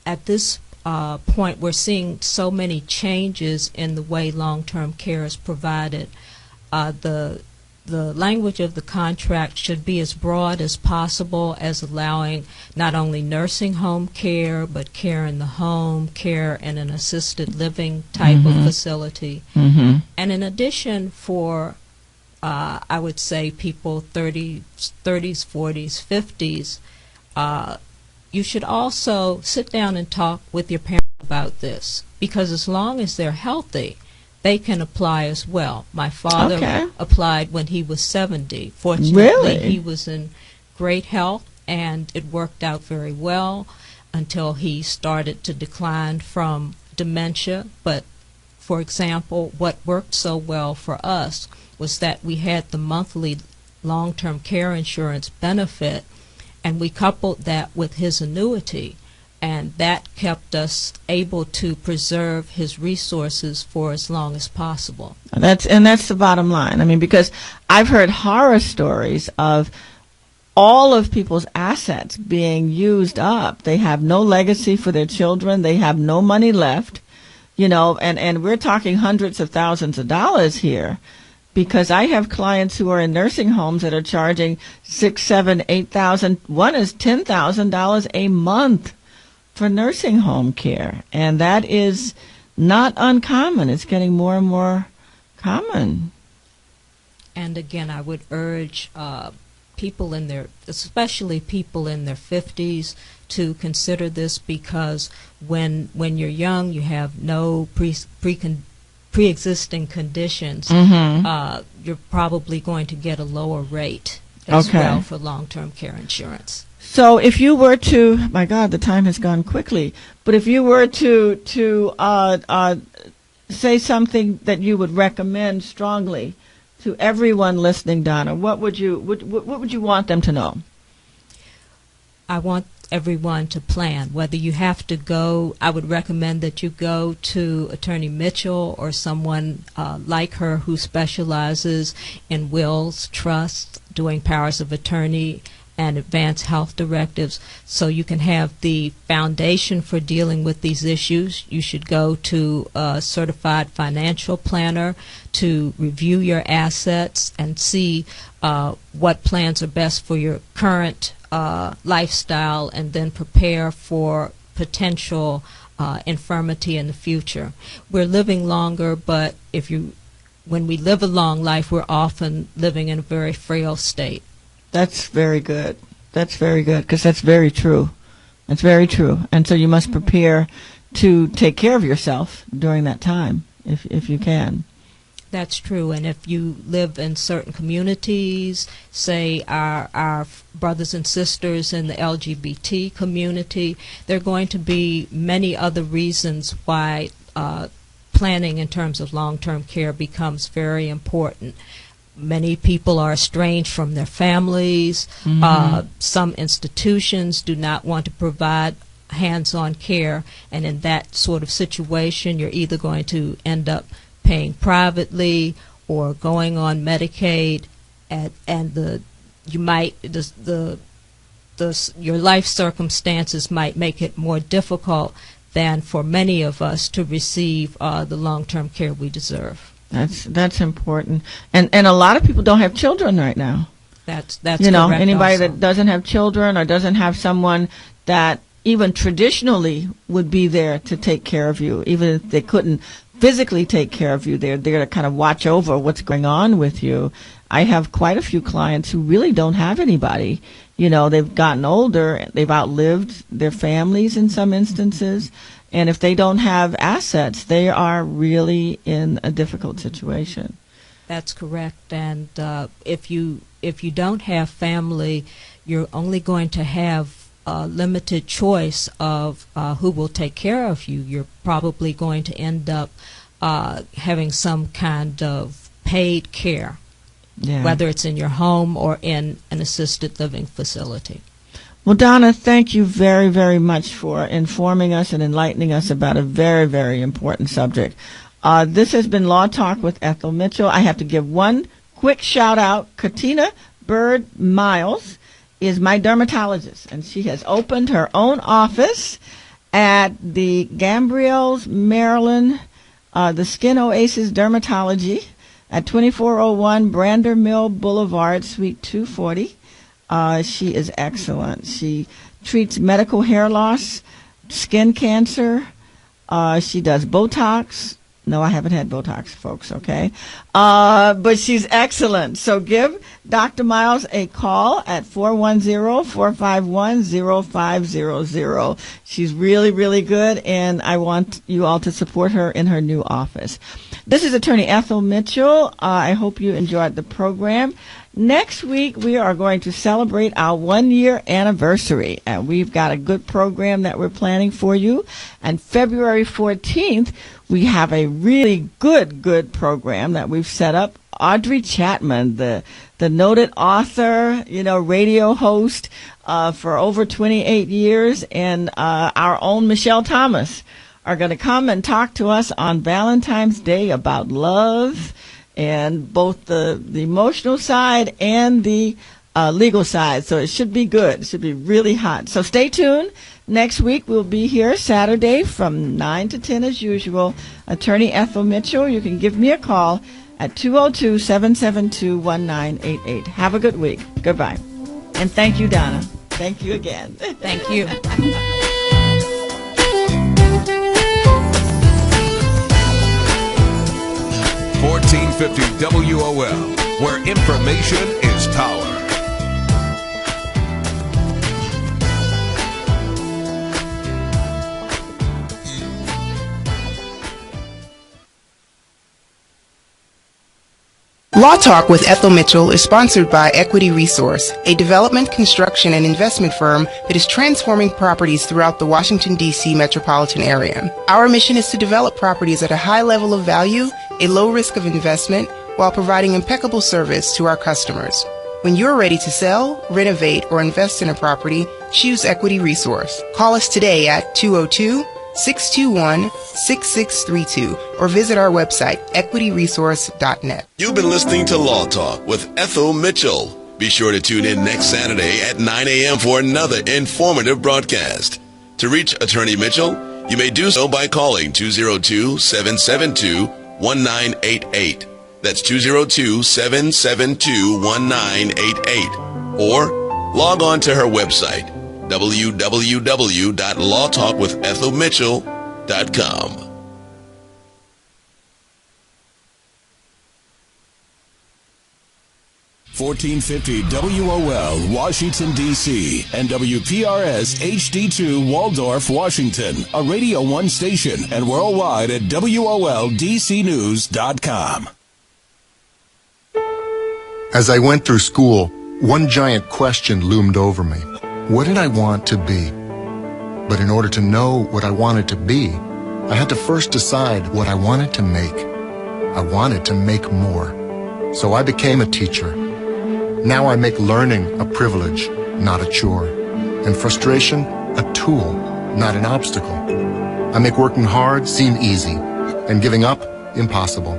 at this point we're seeing so many changes in the way long-term care is provided. The language of the contract should be as broad as possible, as allowing not only nursing home care, but care in the home, care in an assisted living type of facility. And in addition, for I would say people 30s, 40s, 50s, you should also sit down and talk with your parents about this, because as long as they're healthy, they can apply as well. My father applied when he was 70. Fortunately, he was in great health, and it worked out very well until he started to decline from dementia. But, for example, what worked so well for us was that we had the monthly long-term care insurance benefit, and we coupled that with his annuity. And that kept us able to preserve his resources for as long as possible. That's the bottom line. I mean, because I've heard horror stories of all of people's assets being used up. They have no legacy for their children. They have no money left, and we're talking hundreds of thousands of dollars here. Because I have clients who are in nursing homes that are charging $6,000, $7,000, $8,000. One is $10,000 a month for nursing home care, and that is not uncommon. It's getting more and more common. And again, I would urge people especially people in their 50s, to consider this, because when you're young, you have no pre-existing conditions. You're probably going to get a lower rate as well for long-term care insurance. So if you were to, my God, the time has gone quickly, but if you were to say something that you would recommend strongly to everyone listening, Donna, what would you want them to know? I want everyone to plan. Whether you have to go, I would recommend that you go to Attorney Mitchell or someone like her who specializes in wills, trusts, doing powers of attorney, and advanced health directives, so you can have the foundation for dealing with these issues. You should go to a certified financial planner to review your assets and see what plans are best for your current lifestyle, and then prepare for potential infirmity in the future. We're living longer, but when we live a long life, we're often living in a very frail state. That's very good. That's very good, because that's very true. That's very true. And so you must prepare to take care of yourself during that time, if you can. That's true. And if you live in certain communities, say our brothers and sisters in the LGBT community, there are going to be many other reasons why planning in terms of long-term care becomes very important. Many people are estranged from their families. Some institutions do not want to provide hands-on care, and in that sort of situation, you're either going to end up paying privately or going on Medicaid, and your life circumstances might make it more difficult than for many of us to receive the long-term care we deserve. That's important, and a lot of people don't have children right now. That's correct. also. Anybody that doesn't have children or doesn't have someone that even traditionally would be there to take care of you, even if they couldn't physically take care of you, they're there to kind of watch over what's going on with you. I have quite a few clients who really don't have anybody. They've gotten older, they've outlived their families in some instances, And if they don't have assets, they are really in a difficult situation. That's correct. And if you don't have family, you're only going to have a limited choice of who will take care of you. You're probably going to end up having some kind of paid care, whether it's in your home or in an assisted living facility. Well, Donna, thank you very, very much for informing us and enlightening us about a very, very important subject. This has been Law Talk with Ethel Mitchell. I have to give one quick shout out. Katina Bird Miles is my dermatologist, and she has opened her own office at the Gambriels, Maryland, the Skin Oasis Dermatology at 2401 Brander Mill Boulevard, Suite 240. She is excellent. She treats medical hair loss, skin cancer. She does Botox. No, I haven't had Botox, folks, okay? But she's excellent. So give Dr. Miles a call at 410-451-0500. She's really, really good, and I want you all to support her in her new office. This is Attorney Ethel Mitchell. I hope you enjoyed the program. Next week, we are going to celebrate our 1-year anniversary, and we've got a good program that we're planning for you. And February 14th, we have a really good program that we've set up. Audrey Chapman, the noted author, radio host for over 28 years, and our own Michelle Thomas are going to come and talk to us on Valentine's Day about love, and both the emotional side and the legal side. So it should be good. It should be really hot. So stay tuned. Next week we'll be here Saturday from 9 to 10 as usual. Attorney Ethel Mitchell, you can give me a call at 202-772-1988. Have a good week. Goodbye. And thank you, Donna. Thank you again. Thank you. 1450 WOL, where information is power. Law Talk with Ethel Mitchell is sponsored by Equity Resource, a development, construction, and investment firm that is transforming properties throughout the Washington, D.C. metropolitan area. Our mission is to develop properties at a high level of value, a low risk of investment, while providing impeccable service to our customers. When you're ready to sell, renovate, or invest in a property, choose Equity Resource. Call us today at 202-621-6632 or visit our website, equityresource.net. You've been listening to Law Talk with Ethel Mitchell. Be sure to tune in next Saturday at 9 a.m. for another informative broadcast. To reach Attorney Mitchell, you may do so by calling 202-772-1988. That's 202-772-1988. Or log on to her website, www.lawtalkwithethelmitchell.com. 1450 WOL, Washington, D.C., and WPRS HD2, Waldorf, Washington, a Radio 1 station, and worldwide at WOLDCnews.com. As I went through school, one giant question loomed over me. What did I want to be? But in order to know what I wanted to be, I had to first decide what I wanted to make. I wanted to make more. So I became a teacher. Now I make learning a privilege, not a chore, and frustration a tool, not an obstacle. I make working hard seem easy, and giving up impossible.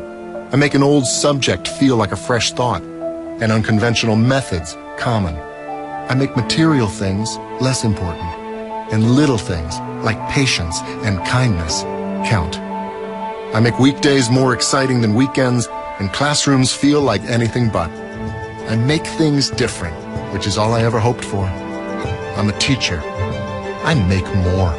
I make an old subject feel like a fresh thought, and unconventional methods common. I make material things less important, and little things like patience and kindness count. I make weekdays more exciting than weekends, and classrooms feel like anything but. I make things different, which is all I ever hoped for. I'm a teacher. I make more.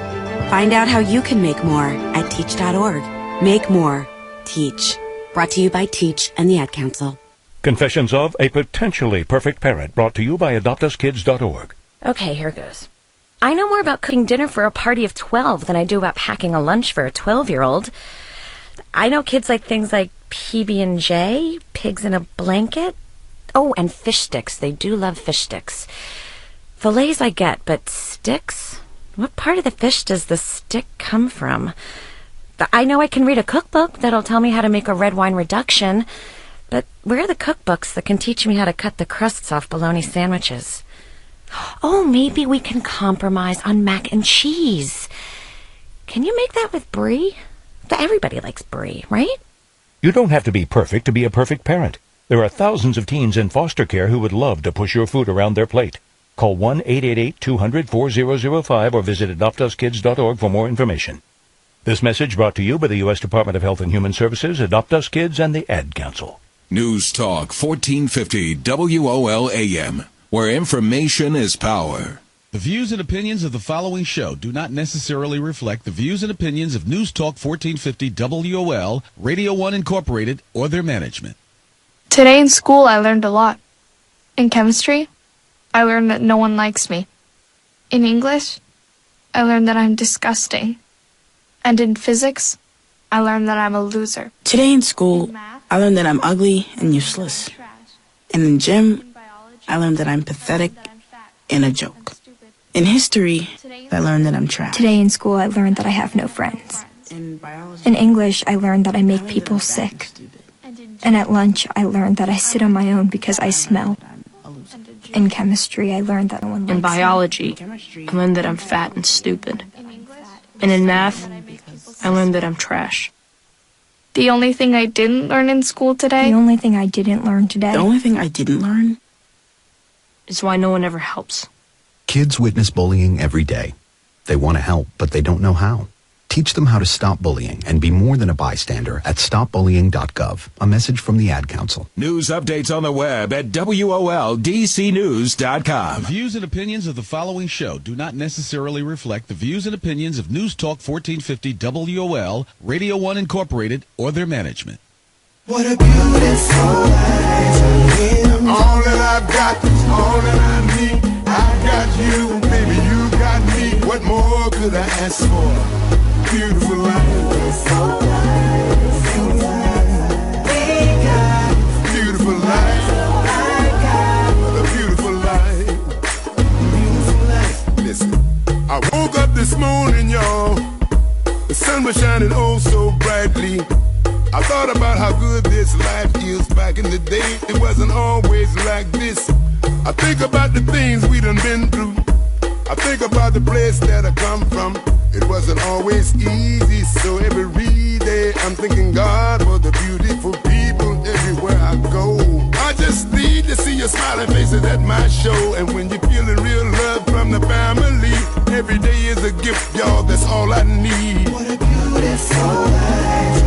Find out how you can make more at teach.org. Make more. Teach. Brought to you by Teach and the Ad Council. Confessions of a Potentially Perfect Parent, brought to you by AdoptUsKids.org. Okay, here goes. I know more about cooking dinner for a party of 12 than I do about packing a lunch for a 12-year-old. I know kids like things like PB&J, pigs in a blanket. Oh, and fish sticks. They do love fish sticks. Fillets I get, but sticks? What part of the fish does the stick come from? I know I can read a cookbook that'll tell me how to make a red wine reduction, but where are the cookbooks that can teach me how to cut the crusts off bologna sandwiches? Oh, maybe we can compromise on mac and cheese. Can you make that with brie? Everybody likes brie, right? You don't have to be perfect to be a perfect parent. There are thousands of teens in foster care who would love to push your food around their plate. Call 1-888-200-4005 or visit adoptuskids.org for more information. This message brought to you by the U.S. Department of Health and Human Services, Adopt Us Kids, and the Ad Council. News Talk 1450 WOL-AM, where information is power. The views and opinions of the following show do not necessarily reflect the views and opinions of News Talk 1450 WOL, Radio 1 Incorporated, or their management. Today in school, I learned a lot. In chemistry, I learned that no one likes me. In English, I learned that I'm disgusting. And in physics, I learned that I'm a loser. Today in school, I learned that I'm ugly and useless. And in gym, I learned that I'm pathetic and a joke. In history, I learned that I'm trash. Today in school, I learned that I have no friends. In English, I learned that I make people sick. And at lunch, I learned that I sit on my own because I smell. In chemistry, I learned that no one likes me. In biology, I learned that I'm fat and stupid. And in math, I learned that I'm trash. The only thing I didn't learn in school today? The only thing I didn't learn today? The only thing I didn't learn? Is why no one ever helps. Kids witness bullying every day. They want to help, but they don't know how. Teach them how to stop bullying and be more than a bystander at stopbullying.gov. A message from the Ad Council. News updates on the web at WOLDCnews.com. The views and opinions of the following show do not necessarily reflect the views and opinions of News Talk 1450 WOL, Radio 1 Incorporated, or their management. What a beautiful life. All that I've got, all that I need. I got you, baby, you got me. What more could I ask for? Beautiful life. Beautiful life. Beautiful life. What a beautiful life. Beautiful life. Listen, I woke up this morning, y'all. The sun was shining oh so brightly. I thought about how good this life is. Back in the day, it wasn't always like this. I think about the things we done been through. I think about the place that I come from. It wasn't always easy, so every day I'm thanking God for the beautiful people everywhere I go. I just need to see your smiling faces at my show. And when you're feeling real love from the family, every day is a gift, y'all, that's all I need. What a beautiful life.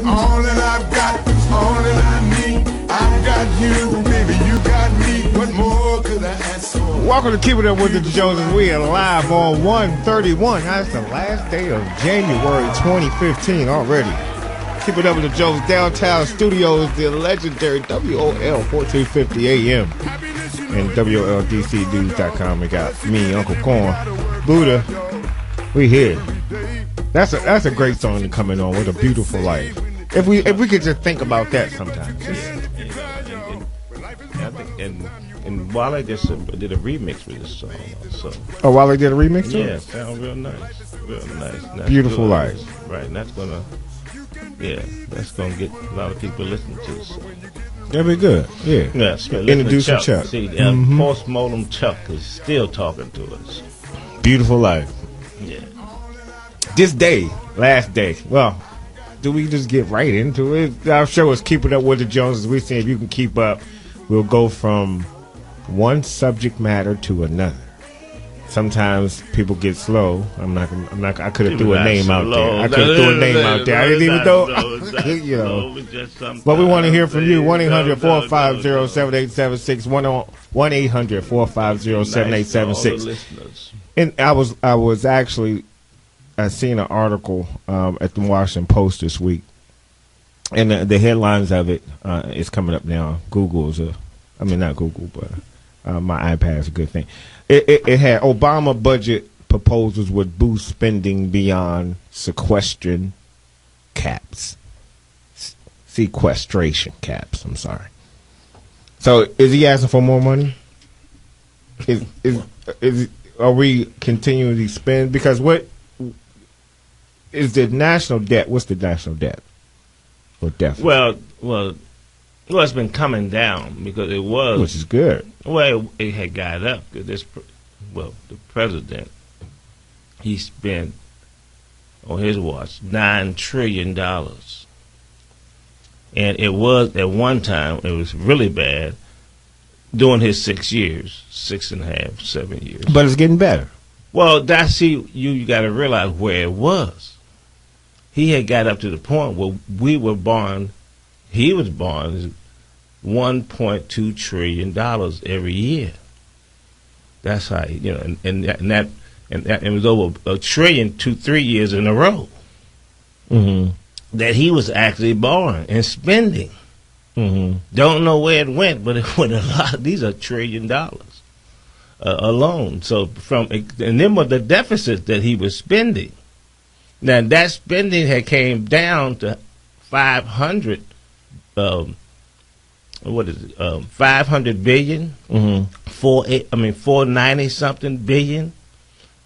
All that I've got, all that I need. I've got you, baby, you got me. What more could I ask for? Welcome to Keep It Up with the Joneses. We are live on 131. That's the last day of January 2015 already. Keep It Up with the Joneses. Downtown studios, the legendary WOL 1450 AM and WOLDCnews.com. We got me, Uncle Corn, Buddha. We here. That's a great song to come in on. What a beautiful life. If we could just think about that sometimes. And Wale just did a remix with this song. So. Oh, Wale did a remix to it? Yeah, sound real nice. Real nice. That's beautiful good. life. Right, and that's gonna get a lot of people listening to this song. That'd be good. Yeah. Introducing Chuck. See, Postmortem Chuck is still talking to us. Beautiful life. Yeah. This day, last day. Well, do we just get right into it? Our show is Keep It Up with the Joneses. We see if you can keep up. We'll go from one subject matter to another. Sometimes people get slow. I could have threw a name out there. I didn't even know. You know. But we want to hear from you. 1-800-450-7876. 1-800-450-7876. And I was actually seen an article at the Washington Post this week, and the headlines of it is coming up now. Not Google, but My iPad's a good thing. It had Obama budget proposals would boost spending beyond sequestration caps. Sequestration caps. I'm sorry. So is he asking for more money? Are we continuing to spend? Because what is the national debt? What's the national debt or deficit? Well, it's been coming down because it was, which is good. Well, it had got up because the president, he spent on his watch $9 trillion, and it was at one time it was really bad during his 6 years, 6.5, 7 years. But it's getting better. Well, you got to realize where it was. He had got up to the point where he was borrowing $1.2 trillion every year. That's how and it was over $1 trillion 2-3 years in a row. Mm-hmm. That he was actually borrowing and spending. Mm-hmm. Don't know where it went, but it went a lot. These are $1 trillion alone. So and then with the deficit that he was spending. Now that spending had came down to 500. 500 billion. Mm-hmm. 490 something billion.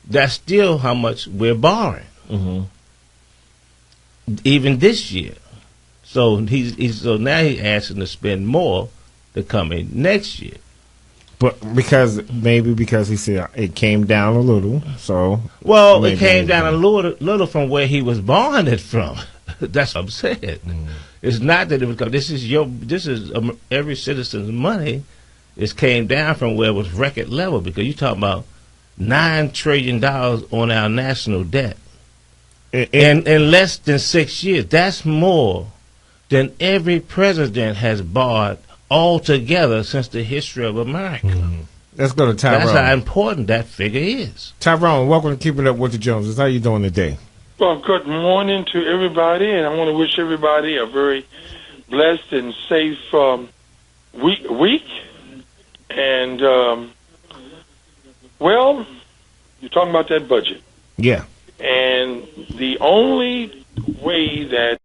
That's still how much we're borrowing. Mm-hmm. Even this year. So so now he's asking to spend more to come in next year. But because he said it came down a little. So it came down a little from where he was borrowing it from. That's what I'm saying. Mm. It's not that it was. This is every citizen's money. It came down from where it was record level because you're talking about $9 trillion on our national debt, and in less than 6 years. That's more than every president has borrowed altogether since the history of America. Mm-hmm. Let's go to Tyrone. That's how important that figure is. Tyrone, welcome to Keeping Up with the Joneses. How you doing today? Well, good morning to everybody, and I want to wish everybody a very blessed and safe week. And, you're talking about that budget. Yeah. And the only way that